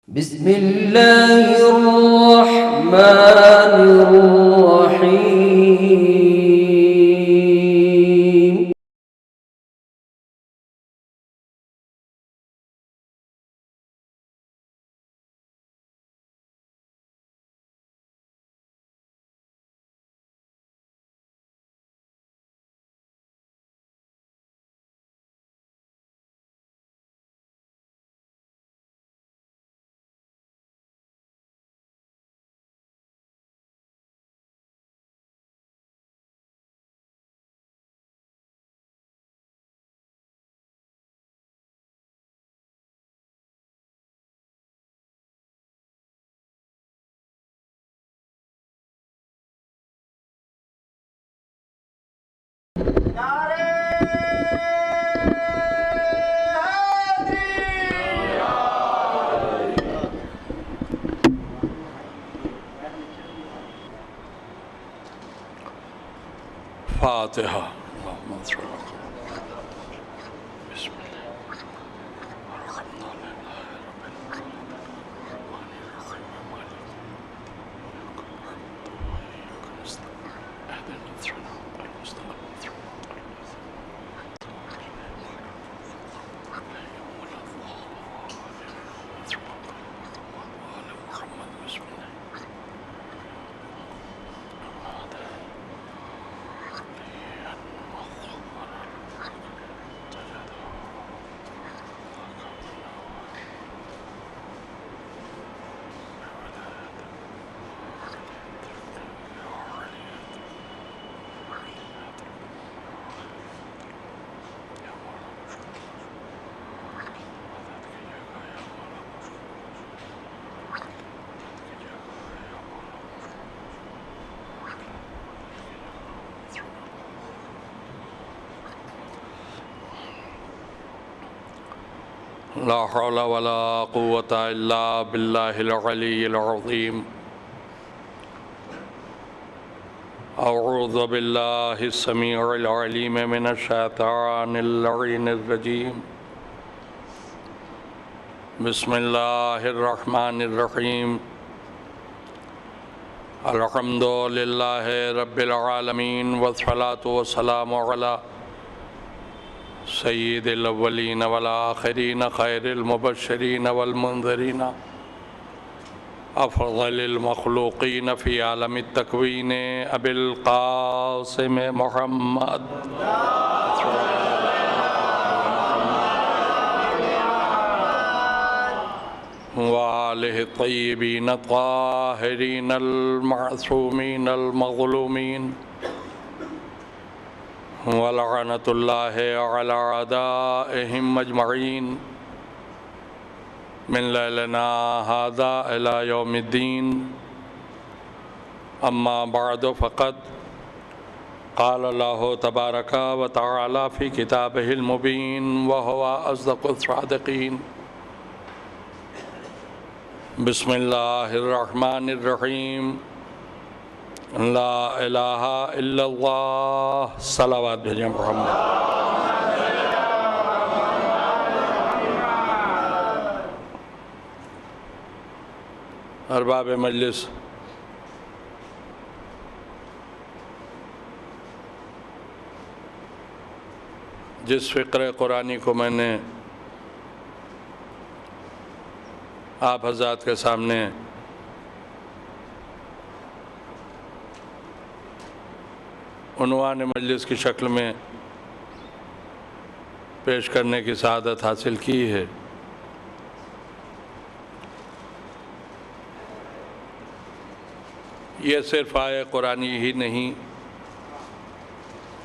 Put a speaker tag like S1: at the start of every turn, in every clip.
S1: بسم اللہ الرحمن الرحیم
S2: فاتحہ. لا حول ولا قوة إلا بالله العلي العظيم. أعوذ بالله السميع العليم من الشيطان اللعين الرجيم. بسم الله الرحمن الرحيم. الحمد لله رب العالمين والصلاة والسلام على سید الاولین والآخرین خیر المبشرین والمنذرین افضل المخلوقین فی عالم التکوین ابی القاسم محمد وآلہ الطیبین الطاہرین المعصومین المظلومین ولعنت اللہ علی اعدائہم اجمعین من لیلنا ھذا الی یوم الدین. اما بعد فقد قال اللہ تبارک و تعالی فی کتابہ المبین وہو اصدق الصادقین. بسم اللہ الرحمن الرحیم. لا الہ الا اللہ. صلوات بھیجیں محمد. ارباب مجلس، جس فقرہ قرآنی کو میں نے آپ حضرات کے سامنے عنوان مجلس کی شکل میں پیش کرنے کی سعادت حاصل کی ہے، یہ صرف آیہ قرآنی ہی نہیں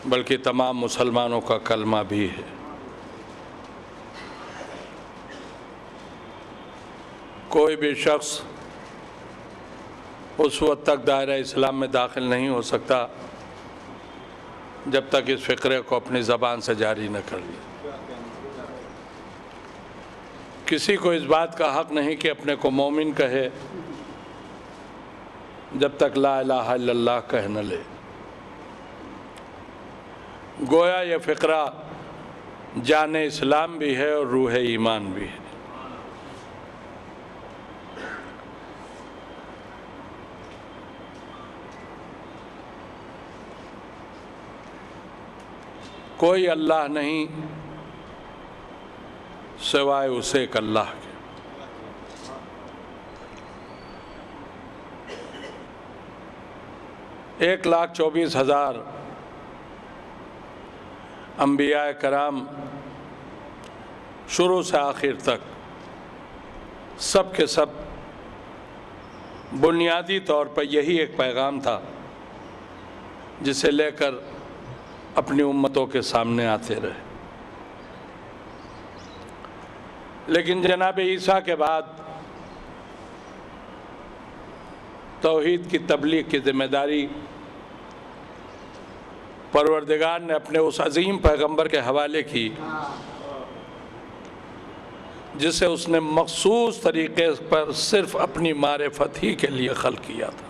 S2: بلکہ تمام مسلمانوں کا کلمہ بھی ہے. کوئی بھی شخص اس وقت تک دائرہ اسلام میں داخل نہیں ہو سکتا جب تک اس فقرے کو اپنی زبان سے جاری نہ کر لے. کسی کو اس بات کا حق نہیں کہ اپنے کو مومن کہے جب تک لا الہ الا اللہ کہہ نہ لے. گویا یہ فقرہ جان اسلام بھی ہے اور روح ایمان بھی ہے. کوئی اللہ نہیں سوائے اس ایک اللہ کے۔ 1,24,000 انبیاء کرام شروع سے آخر تک سب کے سب بنیادی طور پر یہی ایک پیغام تھا جسے لے کر اپنی امتوں کے سامنے آتے رہے۔ لیکن جناب عیسیٰ کے بعد توحید کی تبلیغ کی ذمہ داری پروردگار نے اپنے اس عظیم پیغمبر کے حوالے کی جسے اس نے مخصوص طریقے پر صرف اپنی معرفت ہی کے لیے خلق کیا تھا۔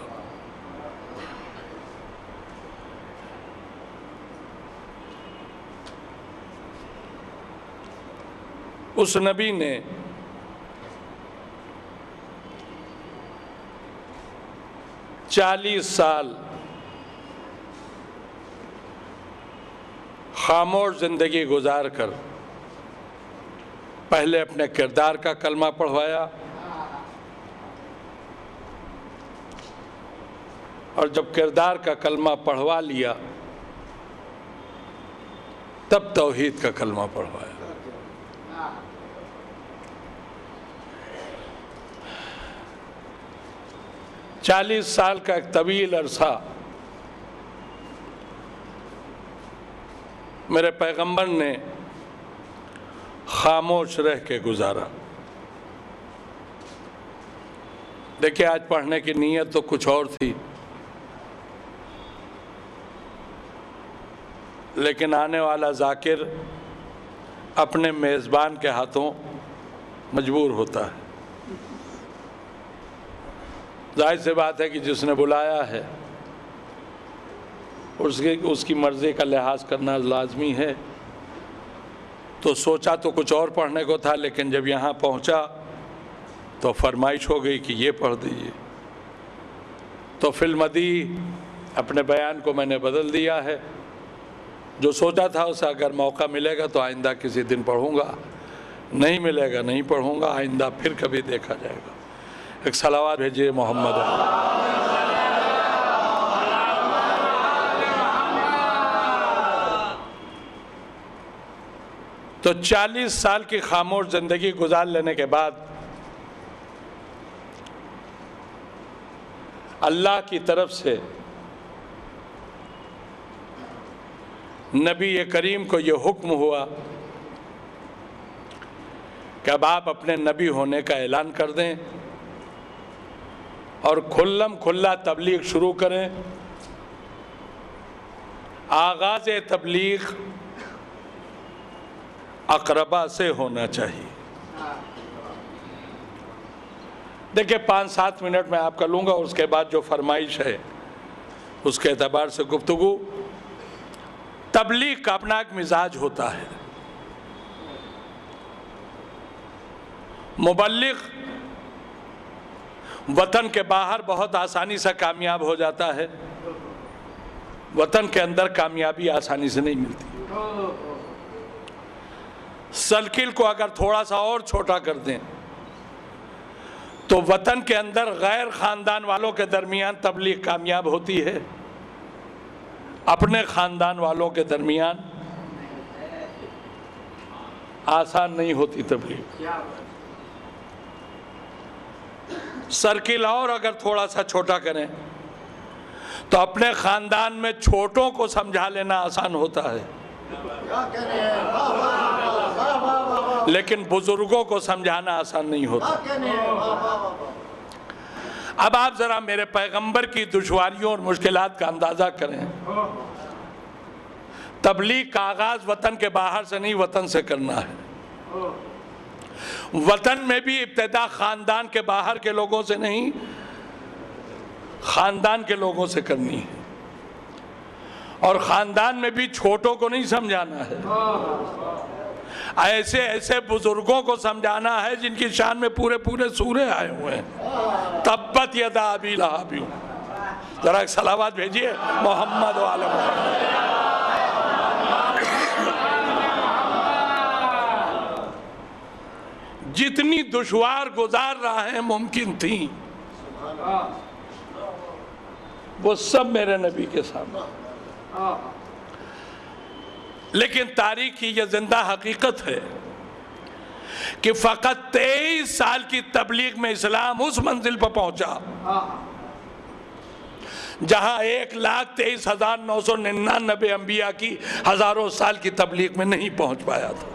S2: اس نبی نے چالیس سال خاموش زندگی گزار کر پہلے اپنے کردار کا کلمہ پڑھوایا، اور جب کردار کا کلمہ پڑھوا لیا تب توحید کا کلمہ پڑھوایا۔ چالیس سال کا ایک طویل عرصہ میرے پیغمبر نے خاموش رہ کے گزارا۔ دیکھیں آج پڑھنے کی نیت تو کچھ اور تھی، لیکن آنے والا ذاکر اپنے میزبان کے ہاتھوں مجبور ہوتا ہے۔ ظاہر سی بات ہے کہ جس نے بلایا ہے اس کی مرضی کا لحاظ کرنا لازمی ہے۔ تو سوچا تو کچھ اور پڑھنے کو تھا، لیکن جب یہاں پہنچا تو فرمائش ہو گئی کہ یہ پڑھ دیجیے، تو فی المدی اپنے بیان کو میں نے بدل دیا ہے۔ جو سوچا تھا اسے اگر موقع ملے گا تو آئندہ کسی دن پڑھوں گا، نہیں ملے گا نہیں پڑھوں گا، آئندہ پھر کبھی دیکھا جائے گا۔ ایک صلوات بھیجیے محمد۔ تو 40 سال کی خاموش زندگی گزار لینے کے بعد اللہ کی طرف سے نبی کریم کو یہ حکم ہوا کہ اب آپ اپنے نبی ہونے کا اعلان کر دیں اور کھلم کھلا تبلیغ شروع کریں۔ آغاز تبلیغ اقربا سے ہونا چاہیے۔ دیکھیں 5-7 منٹ میں آپ کا لوں گا، اور اس کے بعد جو فرمائش ہے اس کے اعتبار سے گفتگو۔ تبلیغ کا اپنا ایک مزاج ہوتا ہے۔ مبلغ وطن کے باہر بہت آسانی سے کامیاب ہو جاتا ہے، وطن کے اندر کامیابی آسانی سے نہیں ملتی۔ سرکل کو اگر تھوڑا سا اور چھوٹا کر دیں تو وطن کے اندر غیر خاندان والوں کے درمیان تبلیغ کامیاب ہوتی ہے، اپنے خاندان والوں کے درمیان آسان نہیں ہوتی تبلیغ۔ سرکل اور اگر تھوڑا سا چھوٹا کریں تو اپنے خاندان میں چھوٹوں کو سمجھا لینا آسان ہوتا ہے، لیکن بزرگوں کو سمجھانا آسان نہیں ہوتا۔ اب آپ ذرا میرے پیغمبر کی دشواریوں اور مشکلات کا اندازہ کریں۔ تبلیغ کا آغاز وطن کے باہر سے نہیں، وطن سے کرنا ہے۔ وطن میں بھی ابتدا خاندان کے باہر کے لوگوں سے نہیں، خاندان کے لوگوں سے کرنی ہے، اور خاندان میں بھی چھوٹوں کو نہیں سمجھانا ہے، ایسے ایسے بزرگوں کو سمجھانا ہے جن کی شان میں پورے پورے سورے آئے ہوئے ہیں۔ تبت یدا ابی لہب، ذرا ایک صلوات بھیجیے محمد و آل محمد۔ جتنی دشوار گزار راہیں ممکن تھیں وہ سب میرے نبی کے سامنے، لیکن تاریخ کی یہ زندہ حقیقت ہے کہ فقط 23 سال کی تبلیغ میں اسلام اس منزل پر پہنچا جہاں 1,23,999 انبیاء کی ہزاروں سال کی تبلیغ میں نہیں پہنچ پایا تھا۔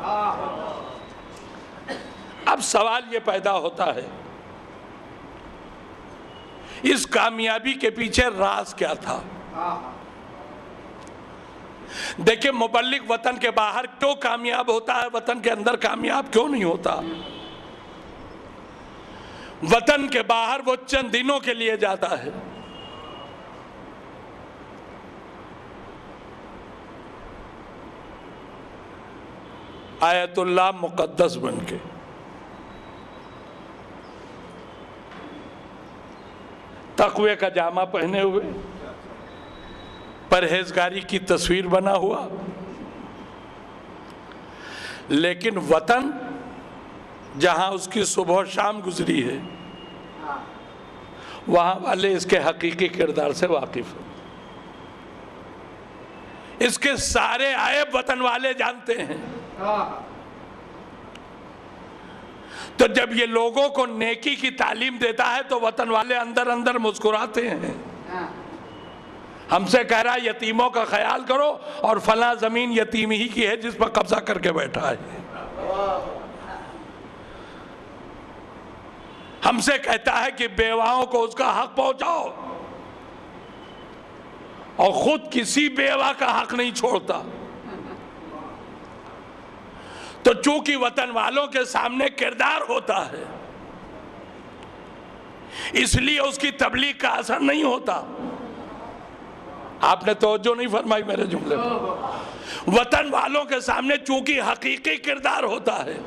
S2: اب سوال یہ پیدا ہوتا ہے اس کامیابی کے پیچھے راز کیا تھا؟ دیکھیں مبلغ وطن کے باہر کیوں کامیاب ہوتا ہے، وطن کے اندر کامیاب کیوں نہیں ہوتا؟ وطن کے باہر وہ چند دنوں کے لیے جاتا ہے، آیت اللہ مقدس بن کے، تقوی کا جامع پہنے ہوئے، پرہیزگاری کی تصویر بنا ہوا، لیکن وطن جہاں اس کی صبح و شام گزری ہے وہاں والے اس کے حقیقی کردار سے واقف ہیں، اس کے سارے عیب وطن والے جانتے ہیں۔ تو جب یہ لوگوں کو نیکی کی تعلیم دیتا ہے تو وطن والے اندر اندر مسکراتے ہیں، ہم سے کہہ رہا ہے یتیموں کا خیال کرو اور فلاں زمین یتیم ہی کی ہے جس پر قبضہ کر کے بیٹھا ہے۔ ہم سے کہتا ہے کہ بیواؤں کو اس کا حق پہنچاؤ اور خود کسی بیوہ کا حق نہیں چھوڑتا۔ تو چونکہ وطن والوں کے سامنے کردار ہوتا ہے اس لیے اس کی تبلیغ کا اثر نہیں ہوتا۔ آپ نے توجہ نہیں فرمائی میرے جملے پر۔ وطن والوں کے سامنے چونکہ حقیقی کردار ہوتا ہے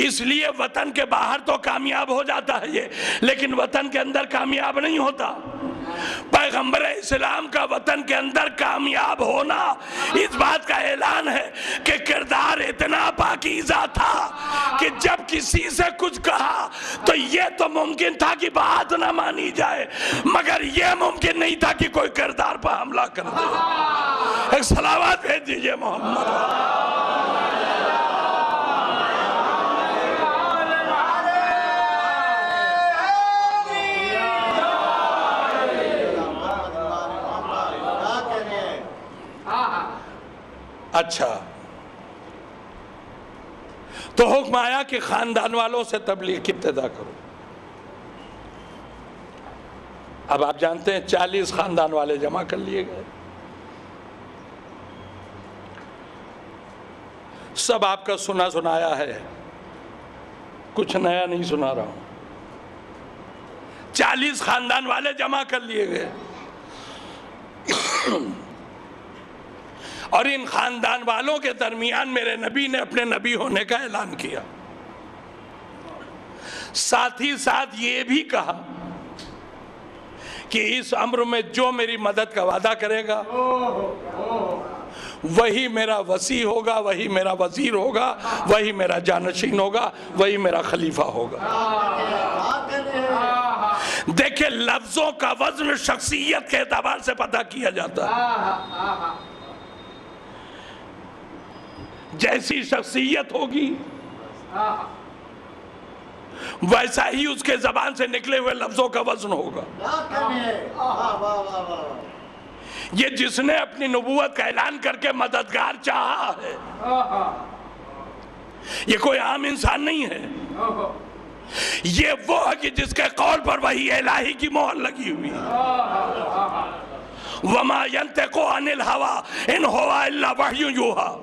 S2: اس لیے وطن کے باہر تو کامیاب ہو جاتا ہے یہ، لیکن وطن کے اندر کامیاب نہیں ہوتا۔ پیغمبر اسلام کا وطن کے اندر کامیاب ہونا اس بات کا اعلان ہے کہ کردار اتنا پاکیزہ تھا کہ جب کسی سے کچھ کہا تو یہ تو ممکن تھا کہ بات نہ مانی جائے، مگر یہ ممکن نہیں تھا کہ کوئی کردار پر حملہ کر دے۔ ایک صلوات بھیج دیجئے محمد۔ اچھا تو حکم آیا کہ خاندان والوں سے تبلیغ کی ابتدا کرو۔ اب آپ جانتے ہیں 40 خاندان والے جمع کر لیے گئے، سب آپ کا سنا سنایا ہے، کچھ نیا نہیں سنا رہا ہوں۔ 40 خاندان والے جمع کر لیے گئے اور ان خاندان والوں کے درمیان میرے نبی نے اپنے نبی ہونے کا اعلان کیا، ساتھ ہی ساتھ یہ بھی کہا کہ اس امر میں جو میری مدد کا وعدہ کرے گا وہی میرا وصی ہوگا، وہی میرا وزیر ہوگا، وہی میرا جانشین ہوگا، وہی میرا خلیفہ ہوگا۔ دیکھیں لفظوں کا وزن شخصیت کے اعتبار سے پتہ کیا جاتا ہے، جیسی شخصیت ہوگی ویسا ہی اس کے زبان سے نکلے ہوئے لفظوں کا وزن ہوگا۔ یہ جس نے اپنی نبوت کا اعلان کر کے مددگار چاہا ہے یہ کوئی عام انسان نہیں ہے، یہ وہ ہے کہ جس کے قول پر وحی الہی کی مہر لگی ہوئی وَمَا يَنْتِقُ عَنِ الْهَوَىٰ إِنْ هُوَ إِلَّا وَحْيٌ يُوحَىٰ،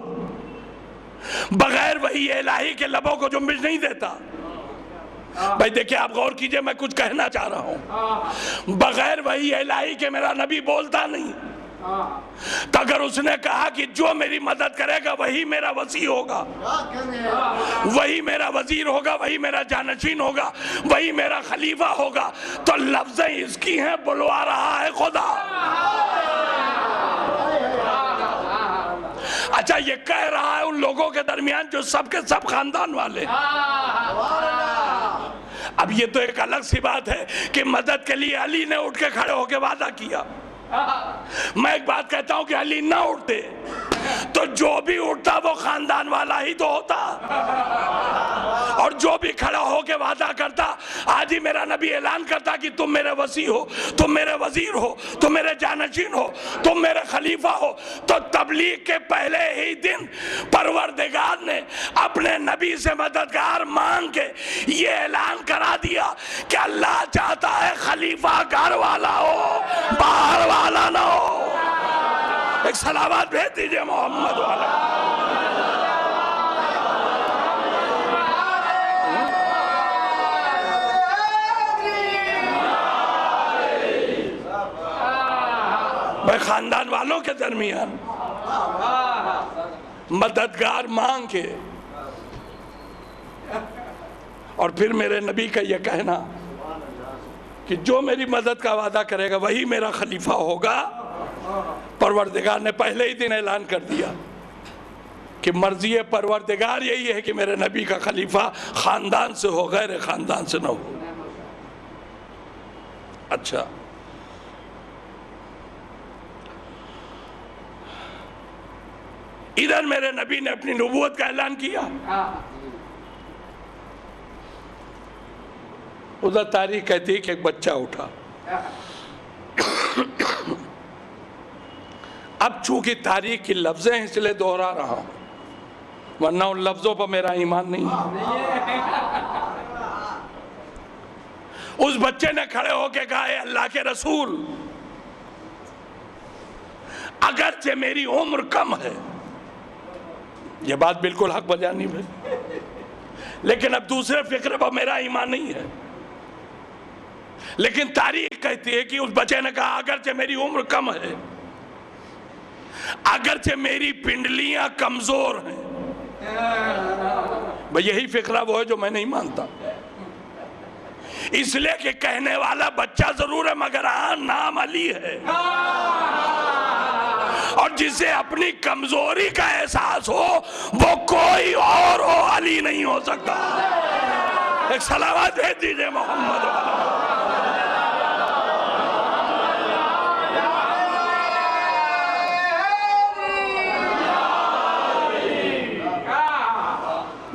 S2: بغیر وحی الہی کے لبوں کو جنبش نہیں دیتا۔ بھائی دیکھیں آپ غور کیجئے، میں کچھ کہنا چاہ رہا ہوں، بغیر وحی الہی کے میرا نبی بولتا نہیں۔ تو اگر اس نے کہا کہ جو میری مدد کرے گا وہی میرا وصی ہوگا، وہی میرا وزیر ہوگا، وہی میرا جانشین ہوگا، وہی میرا خلیفہ ہوگا، تو لفظیں اس کی ہیں، بلوا رہا ہے خدا۔ اچھا یہ کہہ رہا ہے ان لوگوں کے درمیان جو سب کے سب خاندان والے ہیں۔ اب یہ تو ایک الگ سی بات ہے کہ مدد کے لیے علی نے اٹھ کے کھڑے ہو کے وعدہ کیا۔ میں ایک بات کہتا ہوں کہ علی نہ اٹھتے تو جو بھی اٹھتا وہ خاندان والا ہی تو ہوتا، اور جو بھی کھڑا ہو کے وعدہ کرتا، آج ہی میرا نبی اعلان کرتا کہ تم میرے وصی ہو، تم میرے وزیر ہو، تم میرے جانشین ہو، تم میرے خلیفہ ہو، تو تبلیغ کے پہلے ہی دن پروردگار نے اپنے نبی سے مددگار مانگ کے یہ اعلان کرا دیا کہ اللہ چاہتا ہے خلیفہ گھر والا ہو، باہر والا نہ ہو۔ ایک صلوات بھیج دیجئے محمد والا۔ میں خاندان والوں کے درمیان مددگار مانگ کے، اور پھر میرے نبی کا یہ کہنا کہ جو میری مدد کا وعدہ کرے گا وہی میرا خلیفہ ہوگا۔ پروردگار نے پہلے ہی دن اعلان کر دیا کہ مرضی پروردگار یہی ہے کہ میرے نبی کا خلیفہ خاندان سے ہو، غیر خاندان سے نہ ہو۔ اچھا، ادھر میرے نبی نے اپنی نبوت کا اعلان کیا، ادھر تاریخ کہتی ہے کہ ایک بچہ اٹھا۔ اب چونکہ تاریخ کی لفظیں اس لئے دوہرا رہا ہوں، ورنہ ان لفظوں پر میرا ایمان نہیں ہے۔ اس بچے نے کھڑے ہو کے کہا، اے اللہ کے رسول، اگرچہ میری عمر کم ہے، یہ بات بالکل حق بجانب ہے، لیکن اب دوسرے فکر پر میرا ایمان نہیں ہے۔ لیکن تاریخ کہتی ہے کہ اس بچے نے کہا، اگرچہ میری عمر کم ہے، اگرچہ میری پنڈلیاں کمزور ہیں، بھئی یہی فکرہ وہ ہے جو میں نہیں مانتا، اس لئے کہ کہنے والا بچہ ضرور ہے مگر نام علی ہے، اور جسے اپنی کمزوری کا احساس ہو وہ کوئی اور ہو، علی نہیں ہو سکتا۔ ایک صلوات بھیج دیجئے محمد والا۔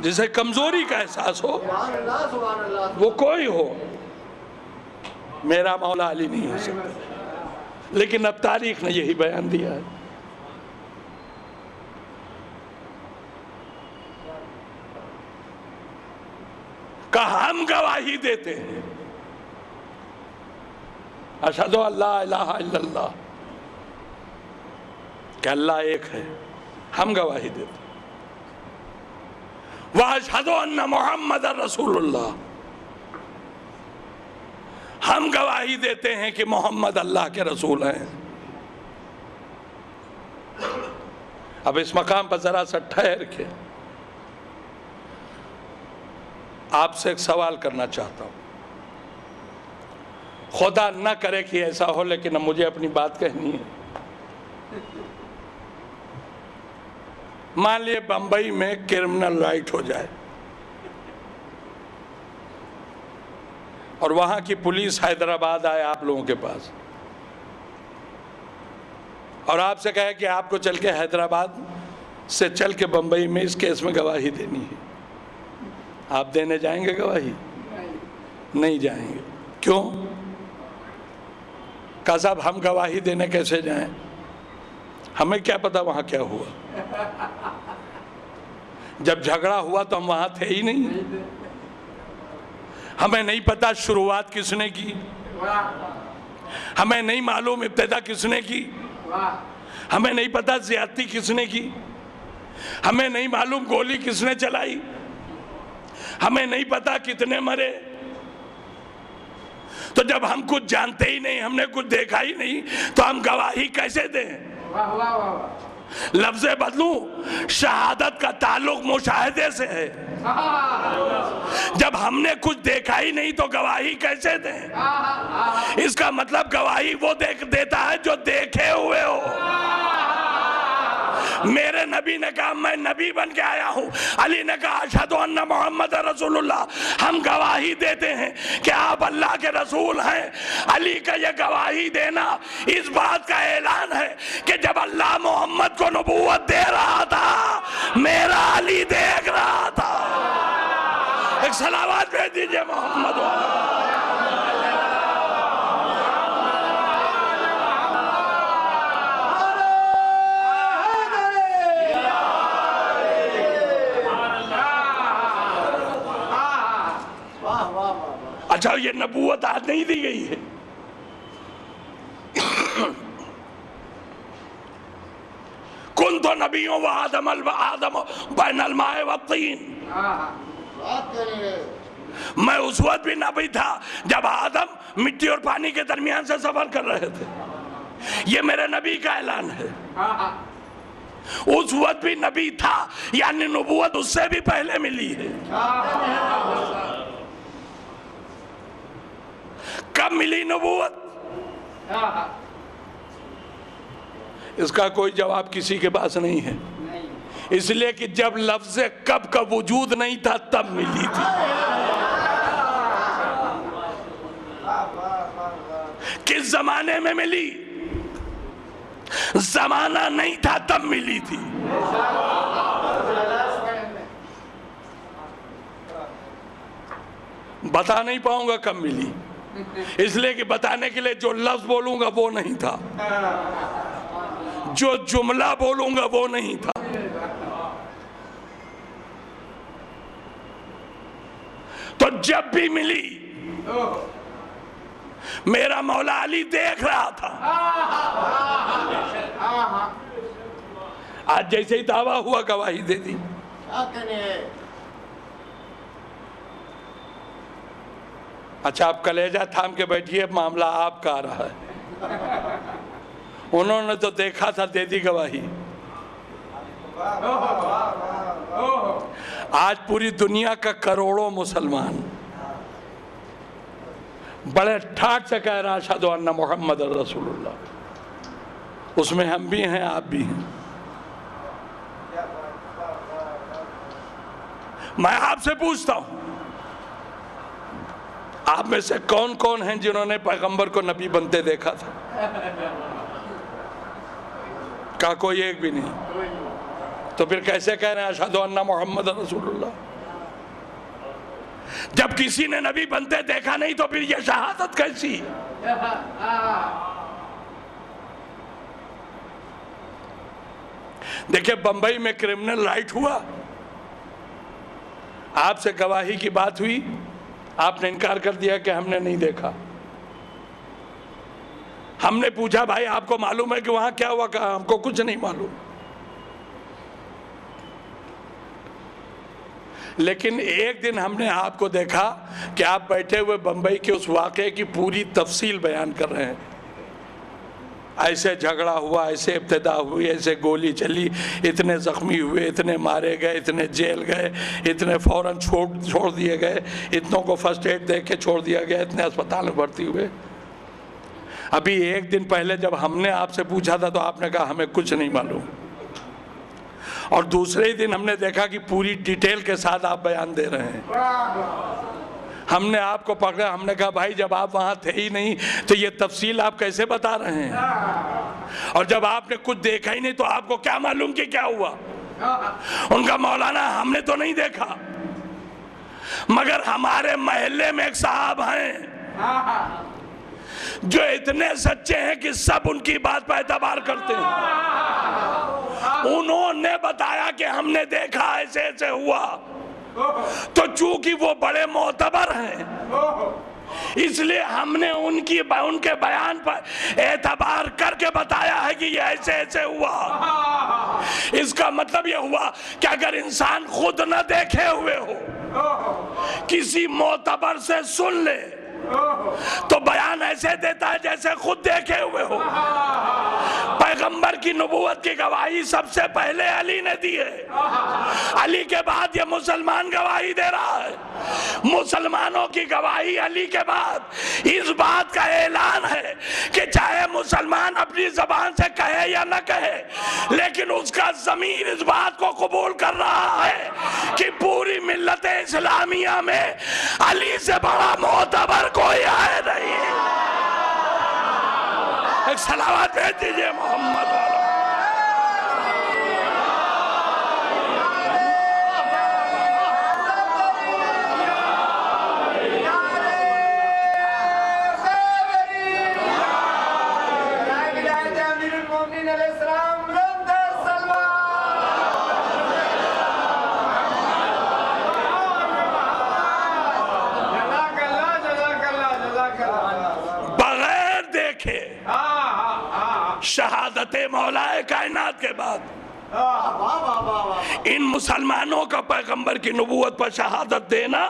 S2: جسے کمزوری کا احساس ہو وہ کوئی ہو، میرا مولا علی نہیں ہو سکتا۔ لیکن اب تاریخ نے یہی بیان دیا ہے۔ کہ ہم گواہی دیتے ہیں، اشہدو اللہ الہ الا اللہ، کہ اللہ ایک ہے، ہم گواہی دیتے ہیں، وَأَشْهَدُ أَنَّ مُحَمَّدَ رَسُولُ اللَّهِ، ہم گواہی دیتے ہیں کہ محمد اللہ کے رسول ہیں۔ اب اس مقام پر ذرا سا ٹھہر کے آپ سے ایک سوال کرنا چاہتا ہوں، خدا نہ کرے کہ ایسا ہو، لیکن اب مجھے اپنی بات کہنی ہے۔ مان لیے بمبئی میں کرمنل رائٹ ہو جائے اور وہاں کی پولیس حیدرآباد آئے آپ لوگوں کے پاس اور آپ سے کہے کہ آپ کو چل کے حیدرآباد سے چل کے بمبئی میں اس کیس میں گواہی دینی ہے، آپ دینے جائیں گے گواہی؟ نہیں جائیں گے۔ کیوں؟ کہا صاحب ہم گواہی دینے کیسے جائیں، ہمیں کیا پتا وہاں کیا ہوا، جب جھگڑا ہوا تو ہم وہاں تھے ہی نہیں، ہمیں نہیں پتا شروعات کس نے کی، ہمیں نہیں معلوم ابتدا کس نے کی، ہمیں نہیں پتا زیادتی کس نے کی، ہمیں نہیں معلوم گولی کس نے چلائی، ہمیں نہیں پتا کتنے مرے۔ تو جب ہم کچھ جانتے ہی نہیں، ہم نے کچھ دیکھا ہی نہیں، تو ہم گواہی کیسے دیں؟ لفظ بدلوں، شہادت کا تعلق مشاہدے سے ہے، جب ہم نے کچھ دیکھا ہی نہیں تو گواہی کیسے دیں؟ اس کا مطلب گواہی وہ دیتا ہے جو دیکھے ہوئے ہو۔ میرے نبی نے کہا میں نبی بن کے آیا ہوں. علی نے کہا اشہد ان محمد رسول اللہ, ہم گواہی دیتے ہیں کہ آپ اللہ کے رسول ہیں. علی کا یہ گواہی دینا اس بات کا اعلان ہے کہ جب اللہ محمد کو نبوت دے رہا تھا میرا علی دیکھ رہا تھا. ایک صلوات بھیج دیجئے محمد والا. اچھا یہ نبوت آج نہیں دی گئی ہے. کنت نبیوں و آدم بین الماء والطین, میں اس وقت بھی نبی تھا جب آدم مٹی اور پانی کے درمیان سے سفر کر رہے تھے. یہ میرے نبی کا اعلان ہے. اس وقت بھی نبی تھا, یعنی نبوت اس سے بھی پہلے ملی ہے. کب ملی نبوت؟ اس کا کوئی جواب کسی کے پاس نہیں ہے, اس لیے کہ جب لفظ کب کا وجود نہیں تھا تب ملی تھی. کس زمانے میں ملی؟ زمانہ نہیں تھا تب ملی تھی. بتا نہیں پاؤں گا کب ملی, اس لیے کہ بتانے کے لیے جو لفظ بولوں گا وہ نہیں تھا, جو جملہ بولوں گا وہ نہیں تھا. تو جب بھی ملی میرا مولا علی دیکھ رہا تھا. آج جیسے ہی دعویٰ ہوا گواہی دے دی. اچھا آپ کلیجہ تھام کے بیٹھیے, معاملہ آپ کا آ رہا ہے. انہوں نے تو دیکھا تھا, دے دی گواہی. آج پوری دنیا کا کروڑوں مسلمان بڑے ٹھاٹ سے کہہ رہا اشہد ان محمد رسول اللہ. اس میں ہم بھی ہیں, آپ بھی ہیں. میں آپ سے پوچھتا ہوں, آپ میں سے کون کون ہیں جنہوں نے پیغمبر کو نبی بنتے دیکھا تھا؟ کہا کوئی ایک بھی نہیں. تو پھر کیسے کہہ رہے ہیں اشہد ان محمد رسول اللہ؟ جب کسی نے نبی بنتے دیکھا نہیں تو پھر یہ شہادت کیسی؟ دیکھیں بمبئی میں کرمنل رائٹ ہوا, آپ سے گواہی کی بات ہوئی, آپ نے انکار کر دیا کہ ہم نے نہیں دیکھا. ہم نے پوچھا بھائی آپ کو معلوم ہے کہ وہاں کیا ہوا؟ کہا ہم کو کچھ نہیں معلوم. لیکن ایک دن ہم نے آپ کو دیکھا کہ آپ بیٹھے ہوئے بمبئی کے اس واقعے کی پوری تفصیل بیان کر رہے ہیں. ایسے جھگڑا ہوا, ایسے ابتدا ہوئی, ایسے گولی چلی, اتنے زخمی ہوئے, اتنے مارے گئے, اتنے جیل گئے, اتنے فوراً چھوڑ دیے گئے, اتنوں کو فرسٹ ایڈ دے کے چھوڑ دیا گیا, اتنے اسپتال میں بھرتی ہوئے. ابھی ایک دن پہلے جب ہم نے آپ سے پوچھا تھا تو آپ نے کہا ہمیں کچھ نہیں معلوم, اور دوسرے دن ہم نے دیکھا کہ پوری ڈیٹیل کے ساتھ آپ بیان دے رہے ہیں. ہم نے آپ کو پکڑا, ہم نے کہا بھائی جب آپ وہاں تھے ہی نہیں تو یہ تفصیل آپ کیسے بتا رہے ہیں؟ اور جب آپ نے کچھ دیکھا ہی نہیں تو آپ کو کیا معلوم کہ کیا ہوا؟ ان کا مولانا ہم نے تو نہیں دیکھا, مگر ہمارے محلے میں ایک صاحب ہیں جو اتنے سچے ہیں کہ سب ان کی بات پر اعتبار کرتے ہیں. انہوں نے بتایا کہ ہم نے دیکھا, ایسے ایسے ہوا. تو چونکہ وہ بڑے معتبر ہیں اس لیے ہم نے ان کے بیان پر اعتبار کر کے بتایا ہے کہ یہ ایسے ایسے ہوا. اس کا مطلب یہ ہوا کہ اگر انسان خود نہ دیکھے ہوئے ہو, کسی معتبر سے سن لے تو بیان ایسے دیتا ہے جیسے خود دیکھے ہوئے ہو. پیغمبر پیغمبر کی نبوت کی گواہی سب سے پہلے علی نے دی ہے. علی کے بعد یہ مسلمان گواہی دے رہا ہے. مسلمانوں کی گواہی علی کے بعد اس بات کا اعلان ہے کہ چاہے مسلمان اپنی زبان سے کہے یا نہ کہے، لیکن اس کا ضمیر اس بات کو قبول کر رہا ہے کہ پوری ملت اسلامیہ میں علی سے بڑا معتبر کوئی ہے نہیں. ایک صلوات بھیج دیجئے محمد والا. شہادت مولا کائنات کے بعد ان مسلمانوں کا پیغمبر کی نبوت پر شہادت دینا،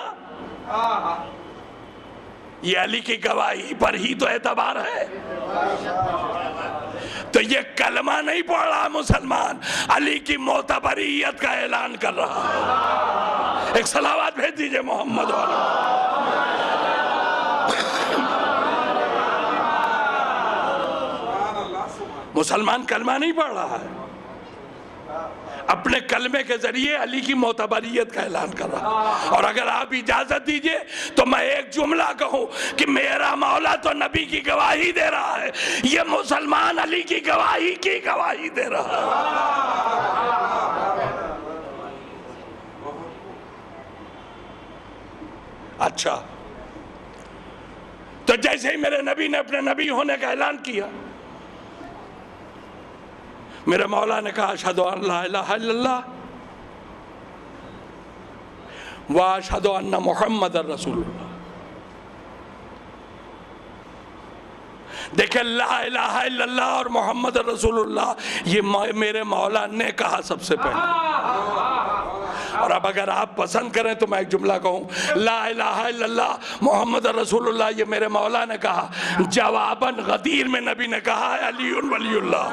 S2: یہ علی کی گواہی پر ہی تو اعتبار ہے. تو یہ کلمہ نہیں پڑھ رہا مسلمان، علی کی معتبریت کا اعلان کر رہا ہے. ایک صلوات بھیج دیجئے محمد والا. مسلمان کلمہ نہیں پڑھ رہا ہے، اپنے کلمے کے ذریعے علی کی معتبریت کا اعلان کر رہا ہے. اور اگر آپ اجازت دیجئے تو میں ایک جملہ کہوں کہ میرا مولا تو نبی کی گواہی دے رہا ہے، یہ مسلمان علی کی گواہی دے رہا ہے. اچھا، تو جیسے ہی میرے نبی نے اپنے نبی ہونے کا اعلان کیا، میرے مولا نے کہا اشہد ان لا الہ الا اللہ واشہد ان محمد رسول اللہ. دیکھیں، لا الہ الا اللہ اور محمد رسول اللہ یہ میرے مولا نے کہا سب سے پہلے. اور اب اگر آپ پسند کریں تو میں ایک جملہ کہوں، لا الہ الا اللہ محمد رسول اللہ یہ میرے مولا نے کہا. جواباً غدیر میں نبی نے کہا ہے علی ولی اللہ.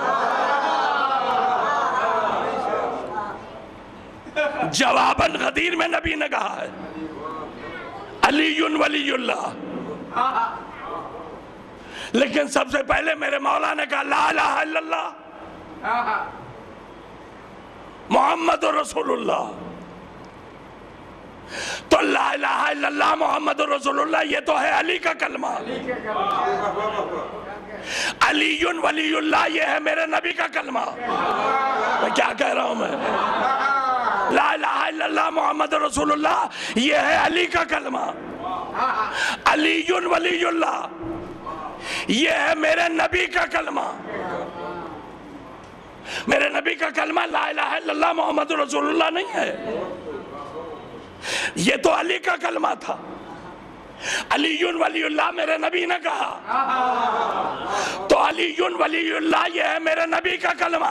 S2: جواباً غدیر میں نبی نے کہا ہے علی ولی اللہ. لیکن سب سے پہلے میرے مولا نے کہا لا الہ الا اللہ محمد رسول اللہ. تو لا الہ الا اللہ محمد رسول اللہ یہ تو ہے علی کا کلمہ. علی ولی اللہ یہ ہے میرے نبی کا کلمہ. میں کیا کہہ رہا ہوں؟ میں لا الہ الا اللہ محمد رسول اللہ یہ ہے علی کا کلمہ. علی ولی اللہ یہ ہے میرے نبی کا کلمہ. میرے نبی کا کلمہ لا الہ الا اللہ محمد رسول اللہ نہیں ہے، یہ تو علی کا کلمہ تھا. علی ولی اللہ میرے نبی نے کہا، تو علی ولی اللہ یہ ہے میرے نبی کا کلمہ.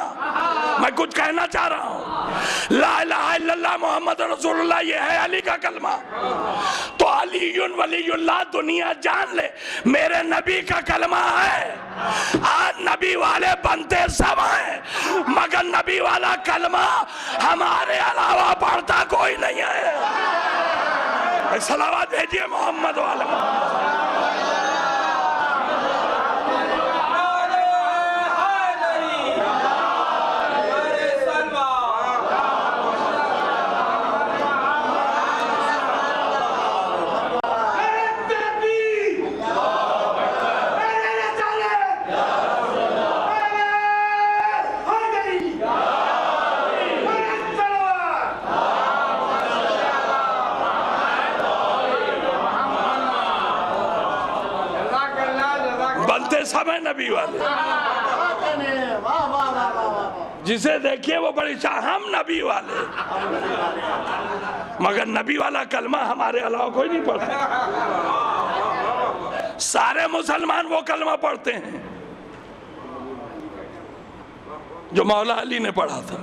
S2: میں کچھ کہنا چاہ رہا ہوں، لا الہ الا اللہ محمد رسول اللہ یہ ہے علی کا کلمہ. تو علی ولی اللہ دنیا جان لے میرے نبی کا کلمہ ہے. آج نبی والے بنتے سب ہیں مگر نبی والا کلمہ ہمارے علاوہ پڑھتا کوئی نہیں ہے. صلوات بھیجئے محمد والا. سب ہیں نبی والے، جسے دیکھیے وہ بڑی ہم نبی والے، مگر نبی والا کلمہ ہمارے علاوہ کوئی نہیں پڑھتا. سارے مسلمان وہ کلمہ پڑھتے ہیں جو مولا علی نے پڑھا تھا.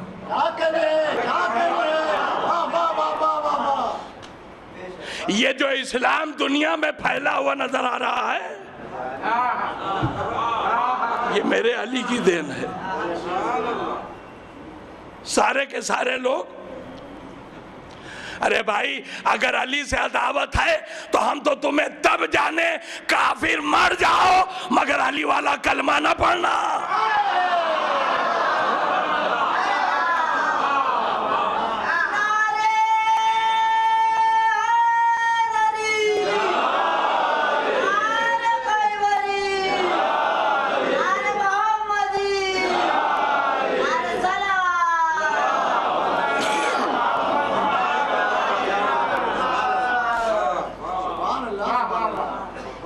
S2: یہ جو اسلام دنیا میں پھیلا ہوا نظر آ رہا ہے، یہ میرے علی کی دین ہے. سارے کے سارے لوگ ارے بھائی اگر علی سے عداوت ہے تو ہم تو تمہیں تب جانے کافر مر جاؤ مگر علی والا کلمہ نہ پڑھنا.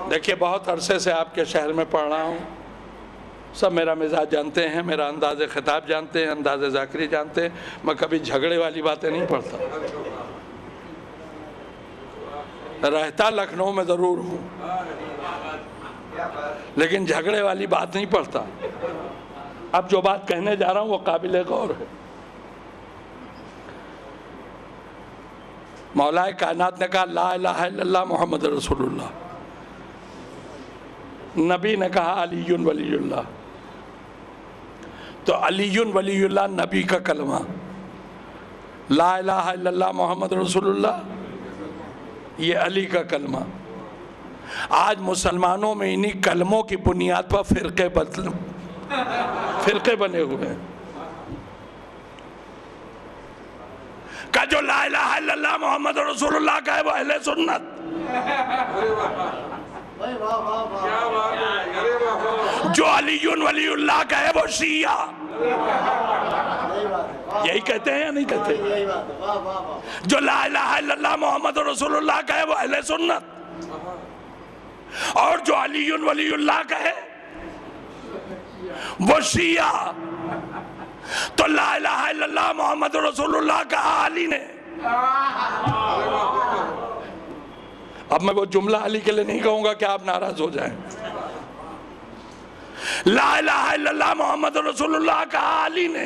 S2: دیکھیے بہت عرصے سے آپ کے شہر میں پڑھ رہا ہوں, سب میرا مزاج جانتے ہیں, میرا انداز خطاب جانتے ہیں, انداز ذاکری جانتے ہیں. میں کبھی جھگڑے والی باتیں نہیں پڑھتا. رہتا لکھنؤ میں ضرور ہوں لیکن جھگڑے والی بات نہیں پڑھتا. اب جو بات کہنے جا رہا ہوں وہ قابل غور ہے. مولا کائنات نے کہا لا الہ الا اللہ محمد رسول اللہ. نبی نے کہا علی ولی اللہ. تو علی ولی اللہ نبی کا کلمہ, لا الہ الا اللہ محمد رسول اللہ یہ علی کا کلمہ. آج مسلمانوں میں انہی کلموں کی بنیاد پر فرقے بنے ہوئے ہیں. کہ جو لا الہ الا اللہ محمد رسول اللہ کا ہے وہ اہل سنت, جو علی ولی اللہ کا ہے وہ شیعہ. یہی کہتے ہیں یا نہیں کہتے؟ جو لا الہ الا اللہ محمد رسول اللہ کا ہے وہ اہل سنت, اور جو علی ولی اللہ کا ہے وہ شیعہ. تو لا الہ الا اللہ محمد رسول اللہ کہا علی نے. اب میں وہ جملہ علی کے لیے نہیں کہوں گا کہ آپ ناراض ہو جائیں. لا الہ الا اللہ محمد رسول اللہ کہا علی نے,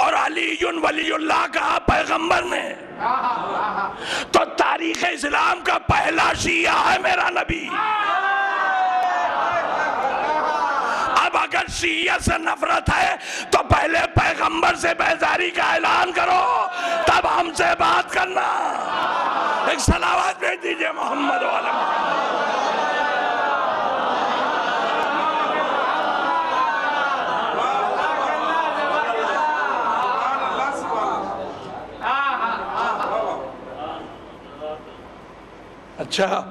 S2: اور علی ولی اللہ کہا پیغمبر نے. تو تاریخ اسلام کا پہلا شیعہ ہے میرا نبی. اب اگر شیعہ سے نفرت ہے تو پہلے پیغمبر سے بیزاری کا اعلان کرو تب ہم سے بات کرنا. ایک صلوات بھیج دیجئے محمد والا محمد. اچھا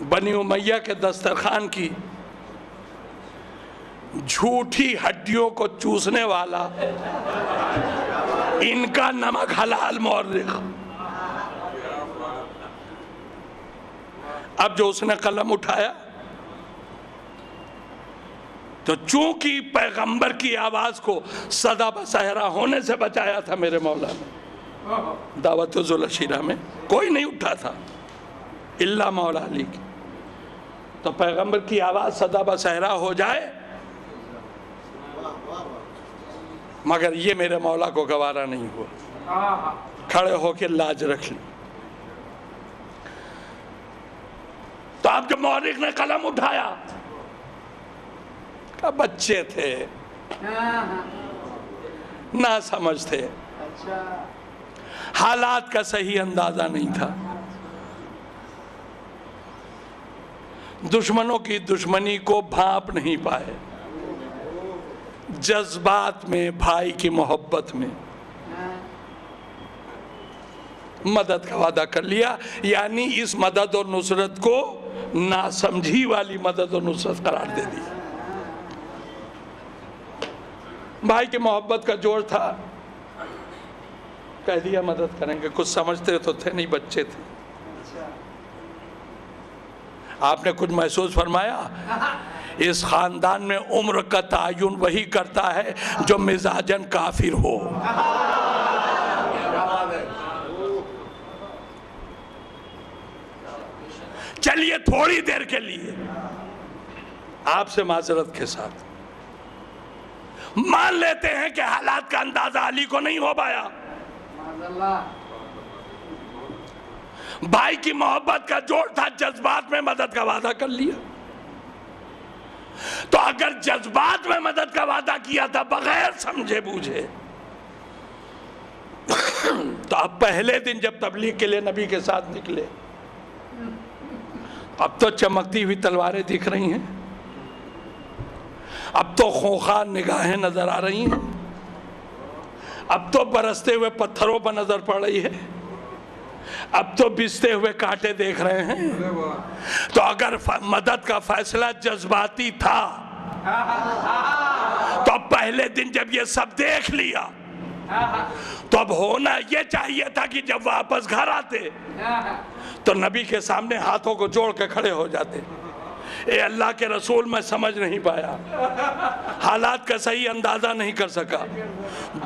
S2: بنی امیہ کے دسترخوان کی جھوٹی ہڈیوں کو چوسنے والا ان کا نمک حلال مورخ. اب جو اس نے قلم اٹھایا تو چونکہ پیغمبر کی آواز کو صدا بصہرا ہونے سے بچایا تھا میرے مولا نے, دعوت ذوالشیرہ میں کوئی نہیں اٹھا تھا الا مولا علی کی. تو پیغمبر کی آواز صدا بصہرا ہو جائے, مگر یہ میرے مولا کو گوارا نہیں ہوا. کھڑے ہو کے لاج رکھ لی. تو اب جب مورخ نے قلم اٹھایا, بچے تھے, نہ سمجھ تھے, حالات کا صحیح اندازہ نہیں تھا, دشمنوں کی دشمنی کو بھانپ نہیں پائے, جذبات میں بھائی کی محبت میں مدد کا وعدہ کر لیا. یعنی اس مدد اور نصرت کو ناسمجھی والی مدد اور نصرت قرار دے دی. بھائی کی محبت کا جوڑ تھا, کہہ دیا مدد کریں گے. کچھ سمجھتے تو تھے نہیں, بچے تھے. آپ نے کچھ محسوس فرمایا؟ اس خاندان میں عمر کا تعین وہی کرتا ہے جو مزاجن کافر ہو. چلیے تھوڑی دیر کے لیے آپ سے معذرت کے ساتھ مان لیتے ہیں کہ حالات کا اندازہ علی کو نہیں ہو پایا, بھائی کی محبت کا جوڑ تھا، جذبات میں مدد کا وعدہ کر لیا۔ تو اگر جذبات میں مدد کا وعدہ کیا تھا بغیر سمجھے بوجھے، تو اب پہلے دن جب تبلیغ کے لیے نبی کے ساتھ نکلے، اب تو چمکتی ہوئی تلواریں دکھ رہی ہیں، اب تو خونخوار نگاہیں نظر آ رہی ہیں، اب تو برستے ہوئے پتھروں پر نظر پڑ رہی ہے، اب تو بجتے ہوئے کانٹے دیکھ رہے ہیں۔ تو اگر مدد کا فیصلہ جذباتی تھا تو اب پہلے دن جب یہ سب دیکھ لیا تو اب ہونا یہ چاہیے تھا کہ جب واپس گھر آتے تو نبی کے سامنے ہاتھوں کو جوڑ کے کھڑے ہو جاتے، اے اللہ کے رسول میں سمجھ نہیں پایا، حالات کا صحیح اندازہ نہیں کر سکا،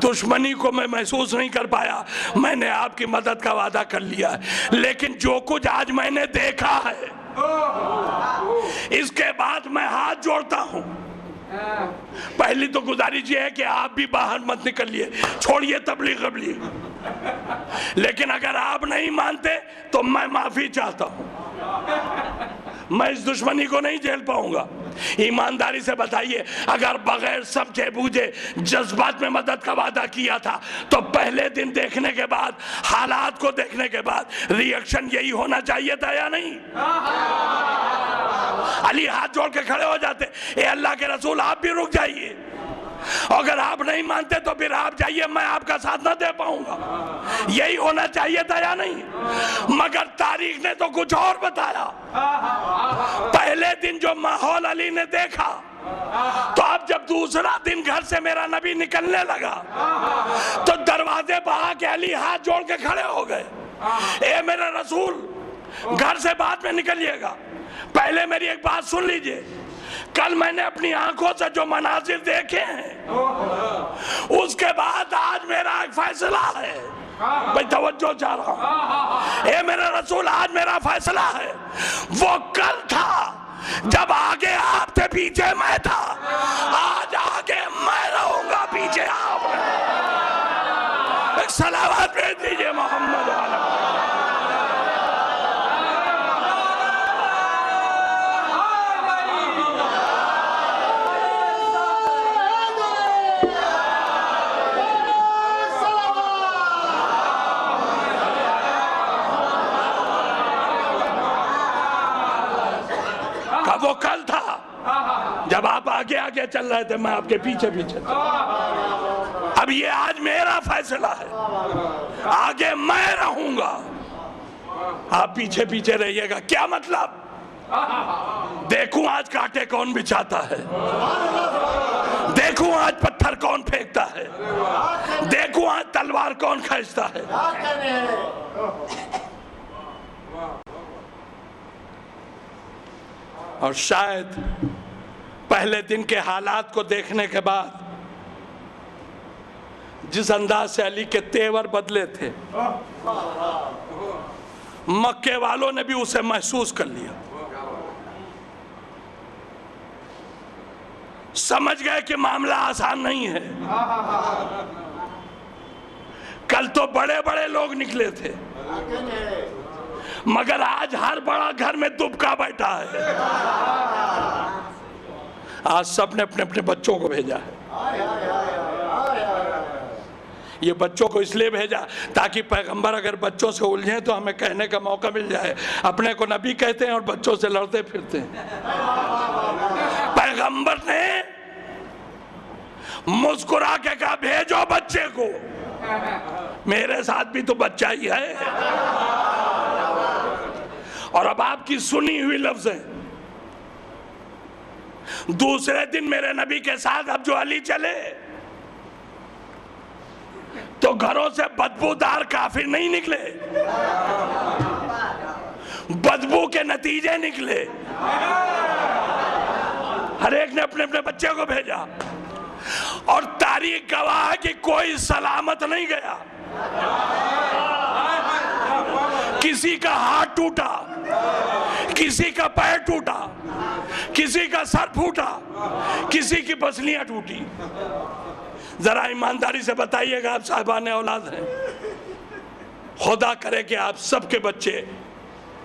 S2: دشمنی کو میں محسوس نہیں کر پایا، میں نے آپ کی مدد کا وعدہ کر لیا ہے، لیکن جو کچھ آج میں نے دیکھا ہے اس کے بعد میں ہاتھ جوڑتا ہوں۔ پہلی تو گزارش یہ ہے کہ آپ بھی باہر مت نکلیے، چھوڑیے تبلیغ ابلیغ، لیکن اگر آپ نہیں مانتے تو میں معافی چاہتا ہوں، میں اس دشمنی کو نہیں جھیل پاؤں گا۔ ایمانداری سے بتائیے، اگر بغیر سمجھے بوجھے جذبات میں مدد کا وعدہ کیا تھا تو پہلے دن دیکھنے کے بعد، حالات کو دیکھنے کے بعد ری ایکشن یہی ہونا چاہیے تھا یا نہیں؟ علی ہاتھ جوڑ کے کھڑے ہو جاتے، اے اللہ کے رسول آپ بھی رک جائیے، اگر آپ نہیں مانتے تو پھر آپ جائیے، میں آپ کا ساتھ نہ دے پاؤں گا، یہی ہونا چاہیے تھا یا نہیں؟ مگر تاریخ نے تو کچھ اور بتایا۔ پہلے دن جو ماحول علی نے دیکھا، تو اب جب دوسرا دن گھر سے میرا نبی نکلنے لگا تو دروازے پر آ کے علی ہاتھ جوڑ کے کھڑے ہو گئے، اے میرا رسول گھر سے بعد میں نکلیے گا، پہلے میری ایک بات سن لیجئے، کل میں نے اپنی آنکھوں سے جو مناظر دیکھے ہیں اس کے بعد آج میرا ایک فیصلہ ہے، میں توجہ چاہ رہا ہوں، اے میرا رسول آج میرا فیصلہ ہے، وہ کل تھا جب آگے آپ تھے پیچھے میں تھا، آج آگے میں رہوں گا پیچھے آپ نے۔ ایک صلوات بھیج دیجئے محمد والا۔ وہ کل تھا جب آپ آگے آگے چل رہے تھے، میں آپ کے پیچھے پیچھے تھا، اب یہ آج میرا فیصلہ ہے، آگے میں رہوں گا، آپ پیچھے پیچھے رہیے گا۔ کیا مطلب؟ دیکھوں آج کانٹے کون بچھاتا ہے، دیکھوں آج پتھر کون پھینکتا ہے، دیکھوں آج تلوار کون کھینچتا ہے۔ اور شاید پہلے دن کے حالات کو دیکھنے کے بعد جس انداز سے علی کے تیور بدلے تھے، مکے والوں نے بھی اسے محسوس کر لیا، سمجھ گئے کہ معاملہ آسان نہیں ہے۔ کل تو بڑے بڑے لوگ نکلے تھے، مگر آج ہر بڑا گھر میں دبکا بیٹھا ہے۔ آج سب نے اپنے اپنے بچوں کو بھیجا ہے، یہ بچوں کو اس لیے بھیجا تاکہ پیغمبر اگر بچوں سے الجھیں تو ہمیں کہنے کا موقع مل جائے، اپنے کو نبی کہتے ہیں اور بچوں سے لڑتے پھرتے ہیں۔ پیغمبر نے مسکرا کے کہا بھیجو بچے کو، میرے ساتھ بھی تو بچہ ہی ہے۔ اور اب آپ کی سنی ہوئی لفظ ہے، دوسرے دن میرے نبی کے ساتھ اب جو علی چلے تو گھروں سے بدبودار کافر نہیں نکلے، بدبو کے نتیجے نکلے۔ ہر ایک نے اپنے اپنے بچے کو بھیجا، اور تاریخ گواہ ہے کہ کوئی سلامت نہیں گیا۔ کسی کا ہاتھ ٹوٹا، کسی کا پیر ٹوٹا، کسی کا سر پھوٹا، کسی کی پسلیاں ٹوٹی۔ ذرا ایمانداری سے بتائیے گا، آپ صاحبان اولاد ہیں، خدا کرے کہ آپ سب کے بچے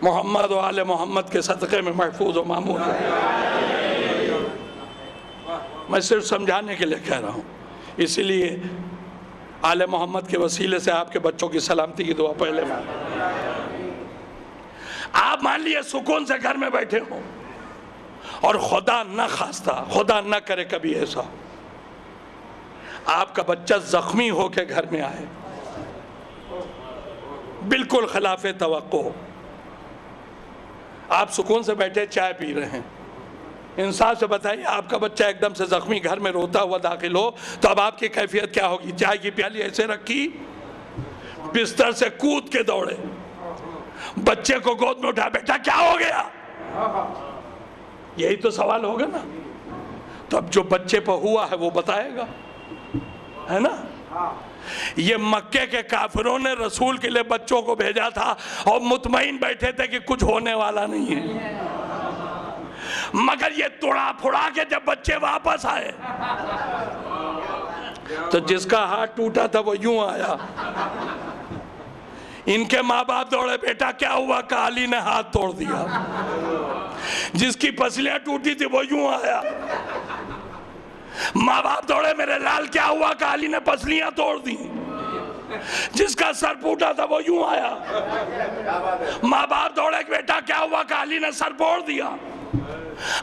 S2: محمد و آل محمد کے صدقے میں محفوظ و معمول ہے۔ میں صرف سمجھانے کے لیے کہہ رہا ہوں، اسی لیے آل محمد کے وسیلے سے آپ کے بچوں کی سلامتی کی دعا پہلے آپ مان لیے سکون سے گھر میں بیٹھے ہوں اور خدا نہ خواستہ، خدا نہ کرے کبھی ایسا آپ کا بچہ زخمی ہو کے گھر میں آئے، بالکل خلاف توقع، آپ سکون سے بیٹھے چائے پی رہے ہیں، انصاف سے بتائیے آپ کا بچہ ایک دم سے زخمی گھر میں روتا ہوا داخل ہو تو اب آپ کی کیفیت کیا ہوگی؟ چائے کی پیالی ایسے رکھی، بستر سے کود کے دوڑے، بچے کو گود میں اٹھا، بیٹا کیا ہو گیا؟ یہی تو سوال ہوگا نا۔ تو اب جو بچے پہ ہوا ہے وہ بتائے گا، ہے نا؟ یہ مکے کے کافروں نے رسول کے لئے بچوں کو بھیجا تھا اور مطمئن بیٹھے تھے کہ کچھ ہونے والا نہیں ہے، مگر یہ توڑا پھوڑا کے جب بچے واپس آئے تو جس کا ہاتھ ٹوٹا تھا وہ یوں آیا، ان کے ماں باپ دوڑے، بیٹا کیا ہوا؟ کہ علی نے ہاتھ توڑ دیا۔ جس کی پسلیاں ٹوٹی تھی وہ یوں آیا، ماں باپ دوڑے، میرے لال کیا ہوا؟ کہ علی نے پسلیاں توڑ دی۔ جس کا سر پھوٹا تھا وہ یوں آیا، ماں باپ دوڑے، بیٹا کیا ہوا؟ کہ علی نے سر پھوڑ دیا۔